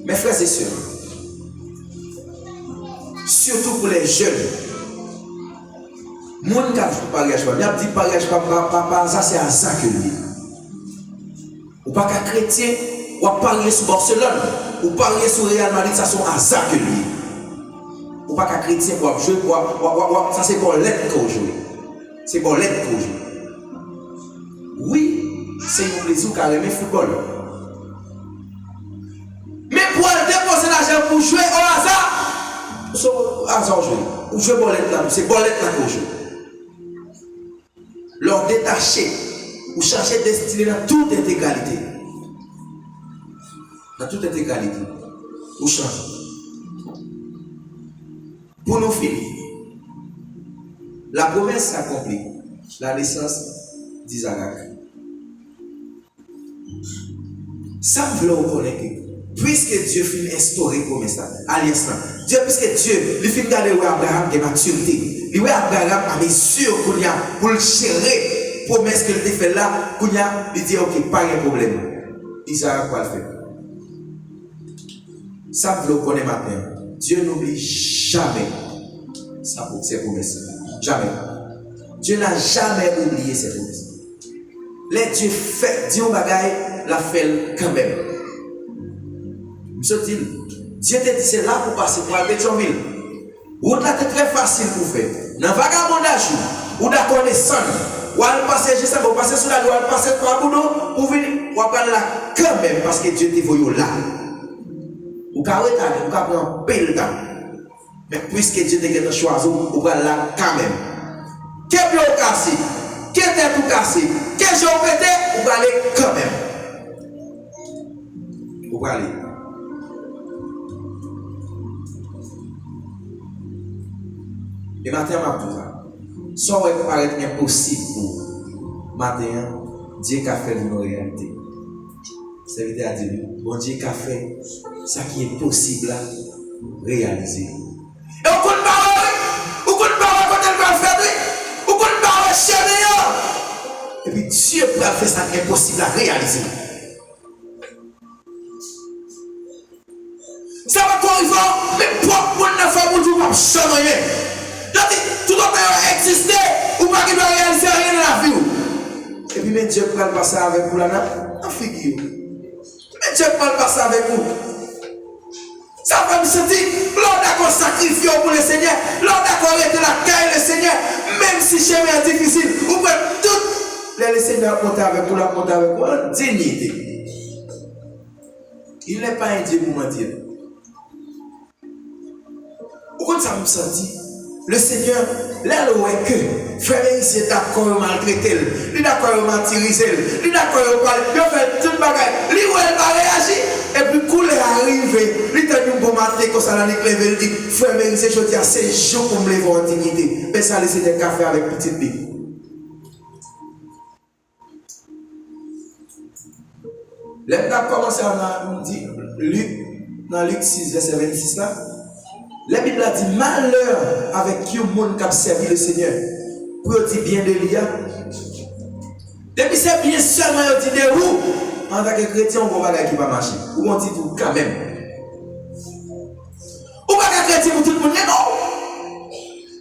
Mes frères et sœurs, surtout pour les jeunes, mon qui a fait mariage, il a dit mariage, papa, ça c'est hasard que lui. Ou pas qu'à chrétien, ou à parier sur Barcelone, ou parier sur Real Madrid, ça c'est hasard que lui. ou pas qu'à chrétien pour jouer, ça c'est pour l'être qu'on joue. C'est pour l'être qu'on joue. Oui, c'est un plaisir car aimer football. Mais pour déposer l'argent pour jouer au hasard, jouer. Ou jouer pour l'être là, c'est pour l'être là qu'on joue. Leur détacher, ou chercher destiné dans toute intégralité. Dans toute intégralité. Ou changer. Pour nous finir, la promesse accomplie, la naissance d'Isaac. Ça me veut reconnaître puisque Dieu finit instaurer promesse, alliance, Dieu, puisque Dieu, il finit garder Abraham de maturité, il a Abraham à mesure qu'il y a pour le gérer, promesse qu'il a fait là, il dit ok, pas de problème. Isaac va le faire. Ça me veut reconnaître maintenant. Dieu n'oublie jamais ses promesses. Jamais. Dieu n'a jamais oublié ses promesses. Les Dieu fait, Dieu bagaille, la fait quand même. Monsieur dit, Dieu te dit c'est là pour passer pour aller Pétionville. Route là c'est très facile pour faire. Dans vagabondage, ou d'accord descendre, ou aller passer juste pour passer sur la loi, ou aller passer par boulot pour venir, ou aller là quand même parce que Dieu te voyait là. Ou qu'à retarder, ou qu'à prendre pile temps. Mais puisque Dieu te choisi, ou va là quand même. Qu'est-ce que vous cassez? Qu'est-ce que vous cassez? Qu'est-ce que vous pété? Ou va aller quand même. Ou va aller. Et maintenant, je vais vous dire, ça va paraître impossible pour matin, Dieu a fait une réalité. Ça veut dire, bon Dieu a fait ça qui est possible à réaliser. Et on ne peut pas quand elle va faire, on ne peut pas chercher. Et puis Dieu peut faire ça qui est impossible à réaliser. Ça va arriver, mais pour ne pas vous dire, changer. Tout le monde exister, ou pas qu'il doit réaliser rien dans la vie. Et puis, mais Dieu peut le passer avec vous là, en figure. Mais Dieu peut le passer avec vous. Ça va me sentir, l'on d'accord sacrifier pour le Seigneur, l'on d'accord être la caille le Seigneur, même si chemin est difficile, vous pouvez tout. Le Seigneur compter avec vous, la compter avec vous, en dignité. Il n'est pas un Dieu pour mentir. Pourquoi ça me sentit? Le Seigneur, là où est que frère est d'accord maltraiter, il est d'accord martyriser, il est d'accord parler, il fait tout le bagage, lui où elle va réagir, et puis quand il arrive, il t'a dit bon matin, comme ça, il dit, frère je dis à ces jours pour me lever en dignité, mais ça laisse des cafés avec petite bille. L'homme a commencé à dire, dans Luc 6, verset 26 là, la Bible a dit malheur avec qui le monde qui a servi le Seigneur. Pour dire bien de l'IA. Depuis c'est bien seulement dit de vous. En tant que chrétien, on va qui va marcher. Ou on dit tout quand même. Ou pas que chrétien pour tout le monde est non.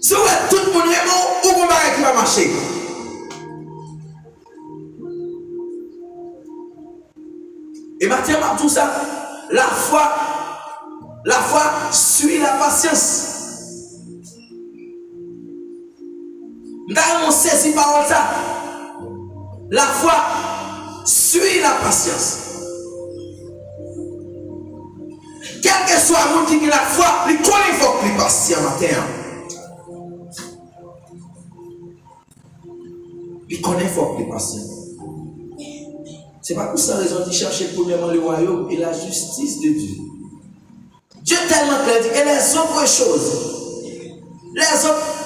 Si vous êtes tout le monde est non, ou on va qui va marcher. Et maintenant, tout ça, la foi suit la patience. Nous avons saisi par ça. La foi suit la patience. Quel que soit le monde qui a la foi, il connaît faut qu'il patient matin. Il connaît faut qu'il patient. C'est pas pour ça raison de chercher premièrement le royaume et la justice de Dieu. Dieu tellement clair dit que les autres choses,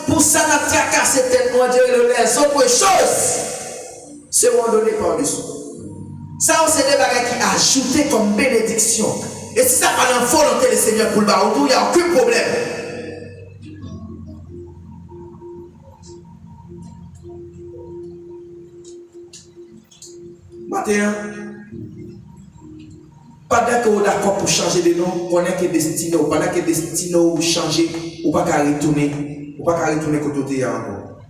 pour ça n'a tracassé tellement Dieu, les autres choses seront données par-dessus. Ça, c'est des bagages qui ajoutés comme bénédiction. Et si ça pas dans la volonté du Seigneur pour le baroudou, il n'y a aucun problème. Matin, pendant que vous êtes d'accord pour changer de nom, pendant que destiné, pendant que destiné ou changer, ou pas qu'à retourner, côté encore.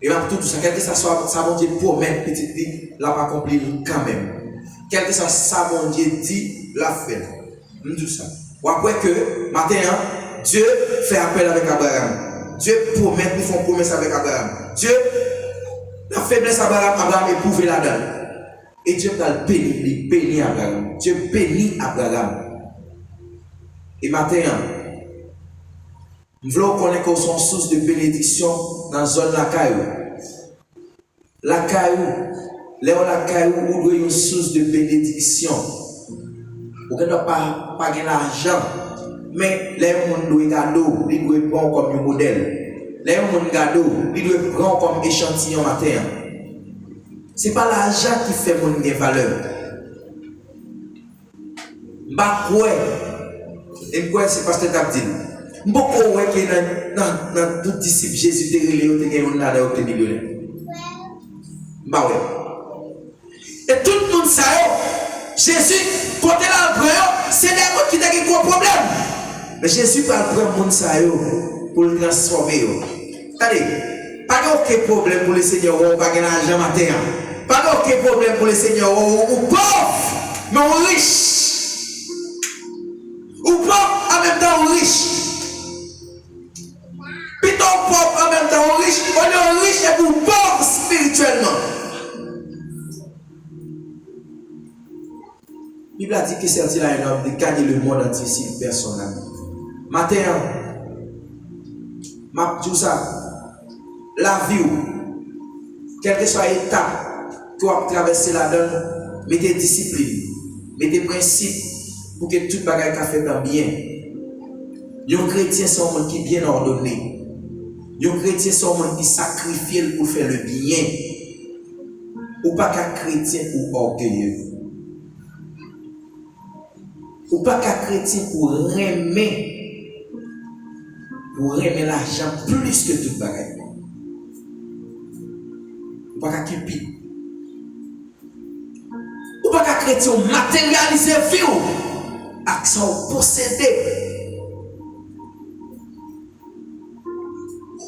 Et là, tout ça, quel que ça soit, ça mon Dieu promet, petite vie, l'a pas accompli quand même. Quel que ça, mon Dieu dit, l'a fait. Tout ça. Ou après que, matin, Dieu fait appel avec Abraham. Dieu promet, ils font promesse avec Abraham. Dieu, la faiblesse d'Abraham, Abraham éprouvé là-dedans. Et Dieu va le bénir, il bénit Abraham. Dieu bénit Abraham. Et matin, nous voulons connaître qu'on sont source de bénédiction dans la zone de la caillou. La caillou, là où la caillou, où doit une source de bénédiction. Vous ne doit pas gagner l'argent, mais là où on doit gado, il doit prendre comme un modèle. Là où on gado, il doit prendre comme échantillon matin. Ce n'est pas l'argent qui fait mon valeur. Et quoi c'est parce que tu as dit. Beaucoup de dans tout disciple Jésus de relais, on a des millionnaires. Bah ouais. Et tout le monde sait, Jésus, quand il a le c'est des gens qui ont des gros problèmes. Mais Jésus va prendre le monde pour le transformer. Attendez, pas aucun problème pour le Seigneur, ou pas d'argent matin. Pas aucun problème pour le Seigneur, ou pauvre, mais ou riche. Ou pauvre en même temps ou riche. Plutôt pauvre en même temps ou riche, on est riche et pour pauvre spirituellement. La Bible a dit que c'est un homme de gagner le monde entier si personne n'a. Matin, je dis ça, la vie, quelle que soit l'étape que vous avez traversé là-dedans, mettez discipline, mettez principe pour que tout le bagage soit fait bien. Les chrétiens sont des gens qui sont bien ordonnés. Les chrétiens sont des gens qui sacrifient pour faire le bien. Ou pas qu'un chrétien ou orgueilleux. Ou pas qu'un chrétien pour aimer l'argent plus que tout le bagage. Ou pas qu'un cupide. Ou pas qu'un chrétien matérialiser la vie ou accent posséder.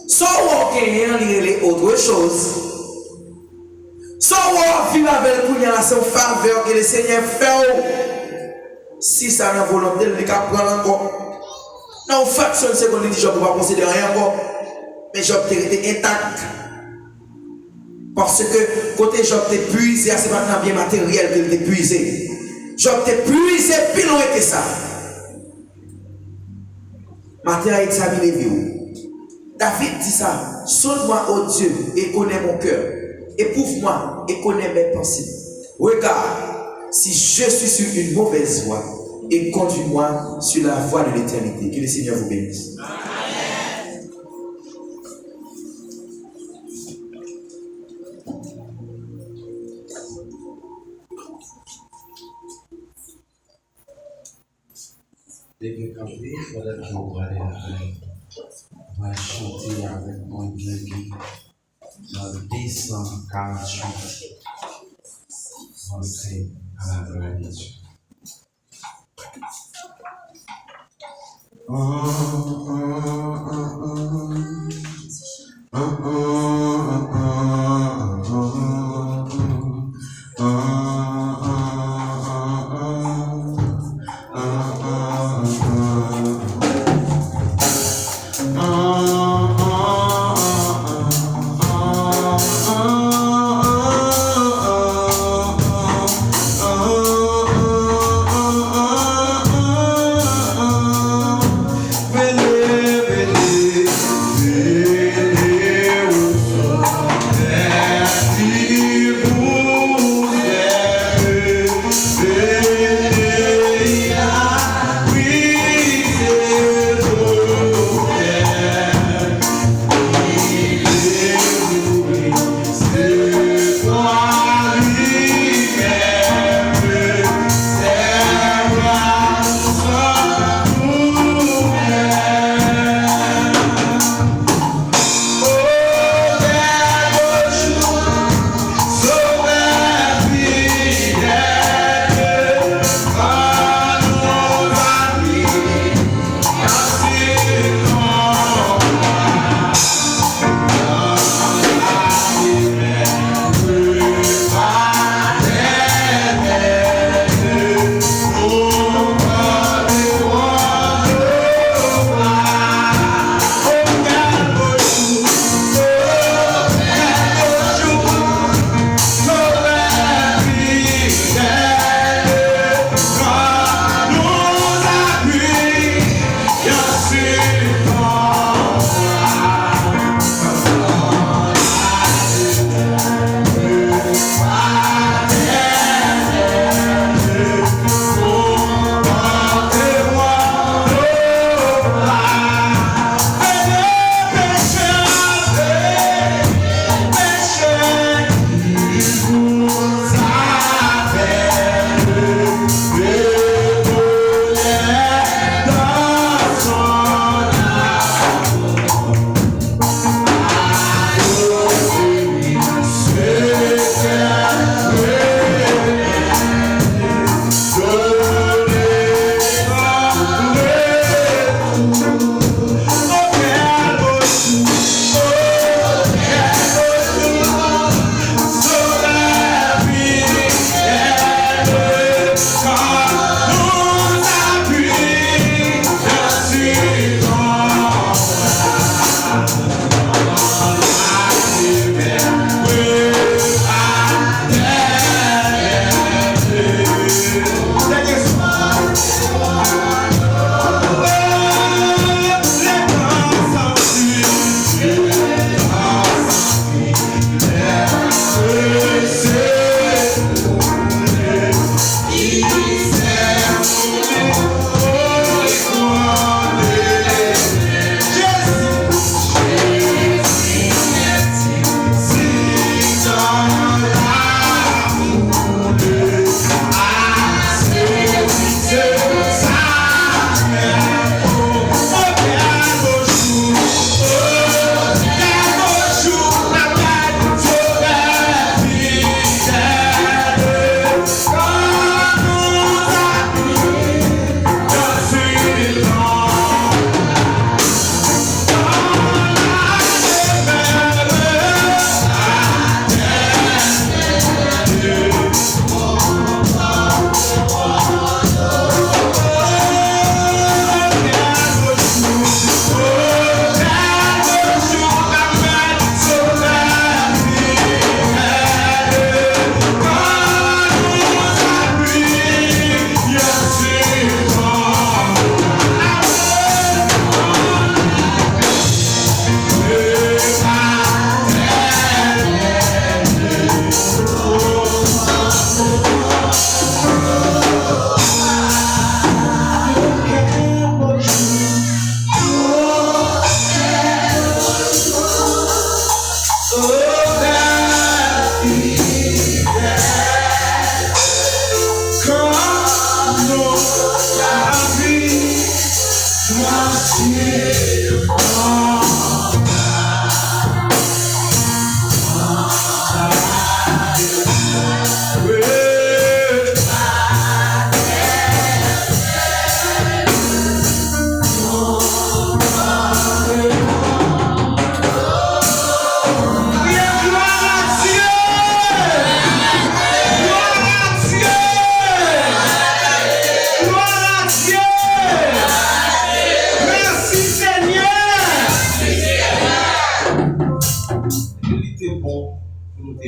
Soit on gagne autre chose, soit on vit avec la faveur que le Seigneur fait. Si ça n'a volonté, il va prendre encore. Non, fraction de seconde, il dit je ne peux pas considérer rien encore. Mais Job était intact. Parce que côté Job t'es puisé, c'est maintenant bien matériel qu'il t'est puisé. Job t'es puisé plus loin que ça. Matin a examiné vie. David dit ça, sonne-moi ô Dieu et connais mon cœur. Éprouve-moi et connais mes pensées. Regarde si je suis sur une mauvaise voie et conduis-moi sur la voie de l'éternité. Que le Seigneur vous bénisse. Amen. Dès que camper, il faudrait que vous allez on va chanter avec mon Dieu dans le 248. Entrer à la gloire de Dieu.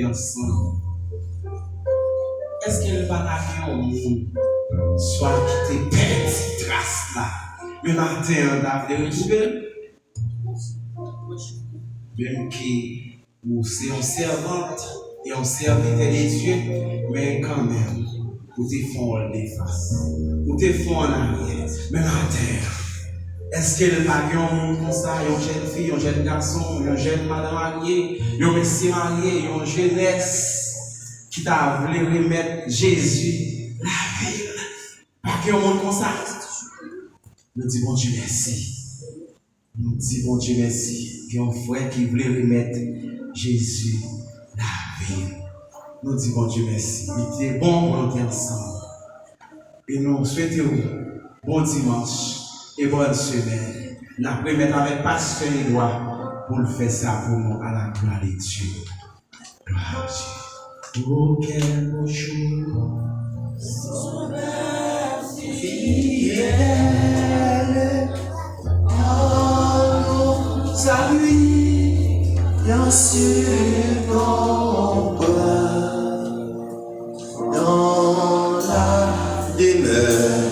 Ensemble. Est-ce qu'elle va arriver au monde, soit qui te perd trace là, mais matin, on a fait retrouver, même qui c'est une servante et un serviteur des dieux, mais quand même, vous te font des faces, vous te font en arrière, mais matin. Est-ce qu'elle va arriver au monde comme ça, une jeune fille, un jeune garçon, une jeune madame mariée, un monsieur marié, une jeunesse qui t'a voulu remettre Jésus la vie. Pas qu'il y ait un monde comme ça. Nous disons bon Dieu merci. Nous disons bon Dieu merci. Il y a un frère qui voulait remettre Jésus la vie. Nous disons bon Dieu merci. Il était bon pour nous ensemble. Et nous souhaitons bon dimanche. Et bonne semaine. Nous allons mettre avec pasteur Edouard pour le faire ça pour nous à la gloire de Dieu. Gloire à Dieu. Oh, quel beau jour. Fidèle. Oh, salut. Bien sûr, dans la demeure.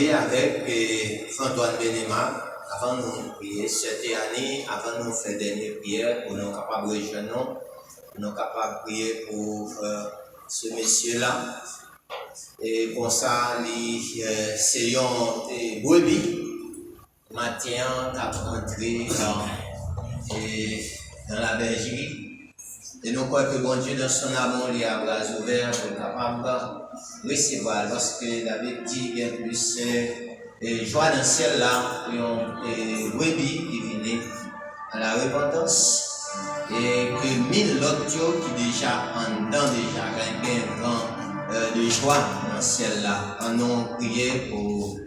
Avec Antoine Benema, avant de nous prier cette année, avant de nous faire dernière prière, pour nous capables de rejoindre, pour nous capables de prier pour ce monsieur-là. Et pour ça, c'est un brebis, matin, qui a rentré dans la bergerie. Et nous croyons que bon Dieu, dans son amour, il a bras ouverts pour être capable de recevoir. Parce que David dit qu'il y a plus joie dans le ciel là, et brebis qui viennent à la repentance. Et que 1000 autres qui déjà en dedans, déjà, un vent de joie dans le ciel là. On a prié pour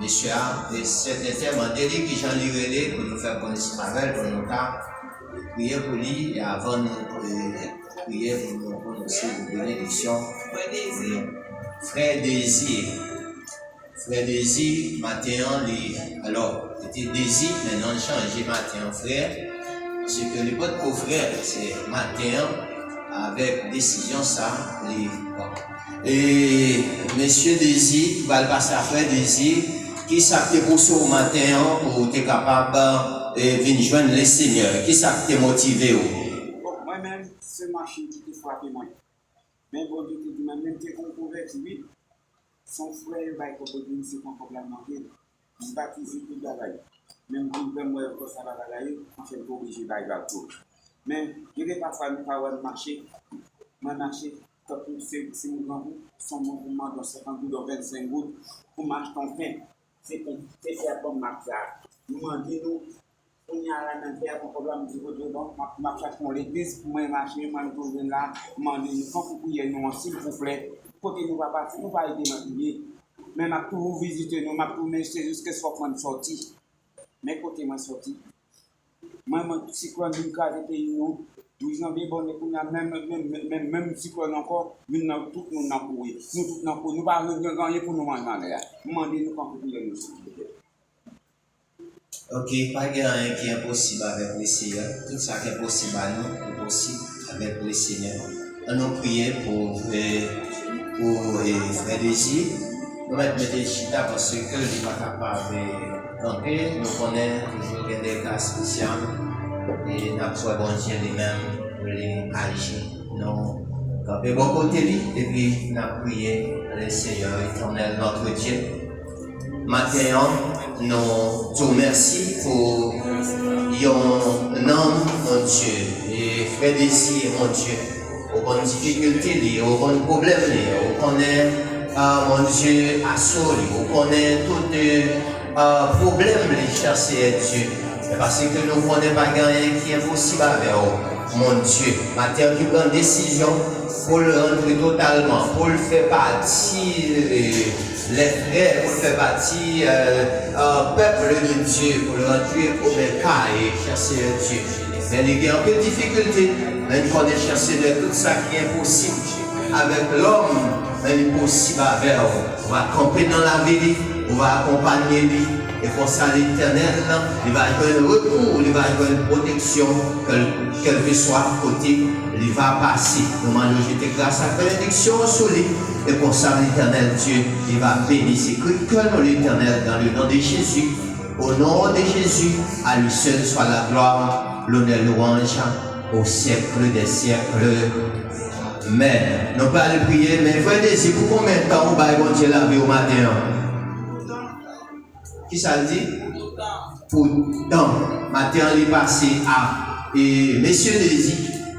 messieurs, et cet intermédiaire qui j'en lirai pour nous faire connaître avec, pour nous prier pour lui et avant de prier pour nous prononcer une bénédiction. Frère Désir, matin, alors, c'était Désir, maintenant changé matin, frère. Ce que le pote pour frère, c'est matin, avec décision, ça, et monsieur Désir, va le passer à frère Désir, qui s'active pour ce matin, pour être capable et venir joindre les seigneurs. Qui ça t'a motivé? Moi-même, c'est ma machine qui t'a frappé moi. Mais bon Dieu te dit, même si on converti, oui, son frère va être converti, c'est un problème manqué. Il baptise tout le travail. Même si moi, ça va travailler, on fait obligé d'aller à tout. Mais il n'y a pas de faire marcher. Moi, marcher, c'est mon grand bout, son mouvement dans 50 gouttes, dans 25 gouttes, pour marcher ton pain. C'est faire comme Martha. Nous demandons, on y a la même terre, un problème de bon, ma cherche pour l'église, pour moi marcher, moi nous trouver là, demandons, quand vous priez nous, s'il vous plaît, côté nous va pas, nous va aider ma prier, mais ma pour visiter nous, ma pour m'acheter jusqu'à soit qu'on sorti, mais côté moi sorti, moi si quoi nous cas pays nous, nous avons bien bon, même si quoi encore, nous n'avons tout nous n'avons courir, nous tout n'avons nous pas gagner pour nous manger là, demandez nous quand vous priez nous. Ok, pas de rien qui est impossible avec les Seigneurs. Tout ça qui est possible à nous est possible avec les Seigneurs. On nous prier pour Frère Désir. Nous allons mettre des chita parce que nous ne sommes pas capables d'entrer. Nous connaissons toujours des cas spéciaux. Et nous avons bon Dieu lui-même pour les agir. Nous avons bon côté lui et puis nous avons prié le Seigneur éternel, notre Dieu. Maintenant, nous te remercions pour un homme, mon Dieu, et frère désir, mon Dieu, aux bonnes difficultés, aux bons problèmes, aux connaît, mon Dieu, assaut, aux connaît tous les problèmes, les chercher Dieu. Parce que nous ne connaissons pas rien qui est impossible avec vous, mon Dieu. Maintenant, tu prends une décision pour le rentrer totalement, pour le faire partie les frères, pour le faire partie peuple de Dieu, pour le rentrer au Béca et chercher Dieu. Mais il y a un peu de difficulté, mais il faut chercher de tout ça qui est impossible. Avec l'homme, mais impossible avec vous. On va camper dans la vie, on va accompagner lui. Et pour ça, l'Éternel, il va avoir un recours, il va avoir une protection, quel que soit côté, il va passer. Nous demandons jeter grâce à bénédiction sur lui. Et pour ça, l'Éternel Dieu, il va bénir ses curriculums, l'Éternel, dans le nom de Jésus. Au nom de Jésus, à lui seul soit la gloire, l'honneur, louange, au siècle des siècles. Mais, nous pas le prier, mais frère désir, pour combien de temps on va Dieu la vie au matin? Qui ça le dit? Pour temps. Matin, il est passé à Messieurs Désir,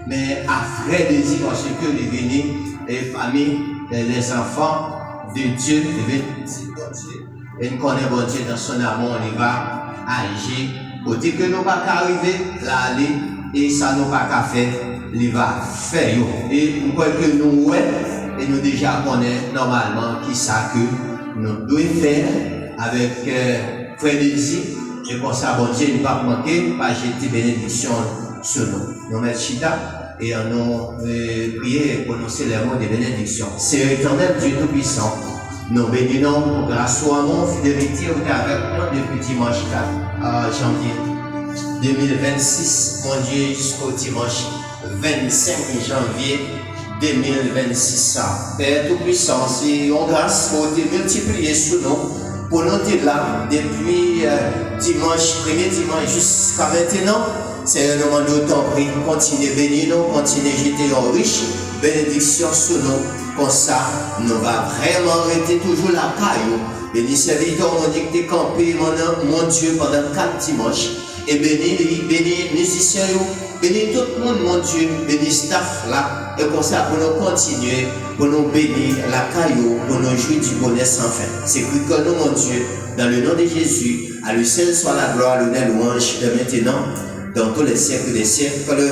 mais à Frère Désir, parce que les venus, les familles, les enfants de Dieu, et nous connaissons bon Dieu dans son amour, il va agir. Côté que nous ne pas arriver, là, aller, et ça nous pas qu'à faire, il va faire. Et nous croyons que nous, ouais, et nous déjà connaissons normalement qui ça que nous devons faire. Avec frère désir, et pour ça, bon Dieu, il ne va pas manquer, pas jeter bénédiction sur nous. Nous mettons chita et nous prier et prononcer les mots de bénédiction. C'est l'éternel Dieu Tout-Puissant. Nous bénissons pour grâce au amour, fidélité, au avec nous depuis dimanche 4 janvier 2026, mon Dieu, jusqu'au dimanche 25 janvier 2026. Père Tout-Puissant, c'est en grâce pour te multiplier sur nous. Pour nous être là, depuis dimanche, premier dimanche jusqu'à maintenant, c'est le moment de t'en prier, continuer à bénir nous, continuer à jeter en riche bénédiction sur nous. Comme ça, nous va vraiment rester toujours la caillou. Bénis serviteurs, mon Dieu, que tu campé, mon Dieu, pendant 4 dimanches. Et bénis musiciens, bénis tout le monde, mon Dieu, bénis staff là. Et comme ça, pour nous continuer, pour nous bénir la caillou, pour nous jouir du bonheur sans fin. C'est que nous, mon Dieu, dans le nom de Jésus, à lui seul soit la gloire, l'honneur, louange, de maintenant, dans tous les siècles des siècles.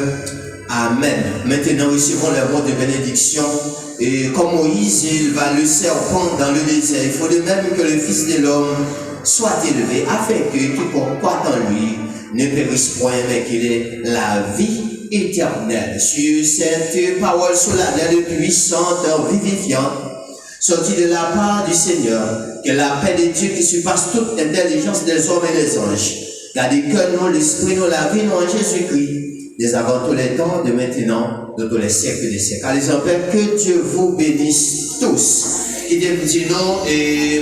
Amen. Maintenant, recevons les mots de bénédiction. Et comme Moïse, il va le serpent dans le désert. Il faut de même que le Fils de l'homme soit élevé, afin que quiconque croit en lui ne périsse point, mais qu'il ait la vie éternelle. Sur cette parole solennelle et puissante, vivifiante, sortie de la part du Seigneur, que la paix de Dieu qui surpasse toute intelligence des hommes et des anges, gardez que nous, l'esprit, nous, la vie, nous, en Jésus-Christ, dès avant tous les temps, de maintenant, de tous les siècles des siècles. Allez en paix, que Dieu vous bénisse tous. Et nous et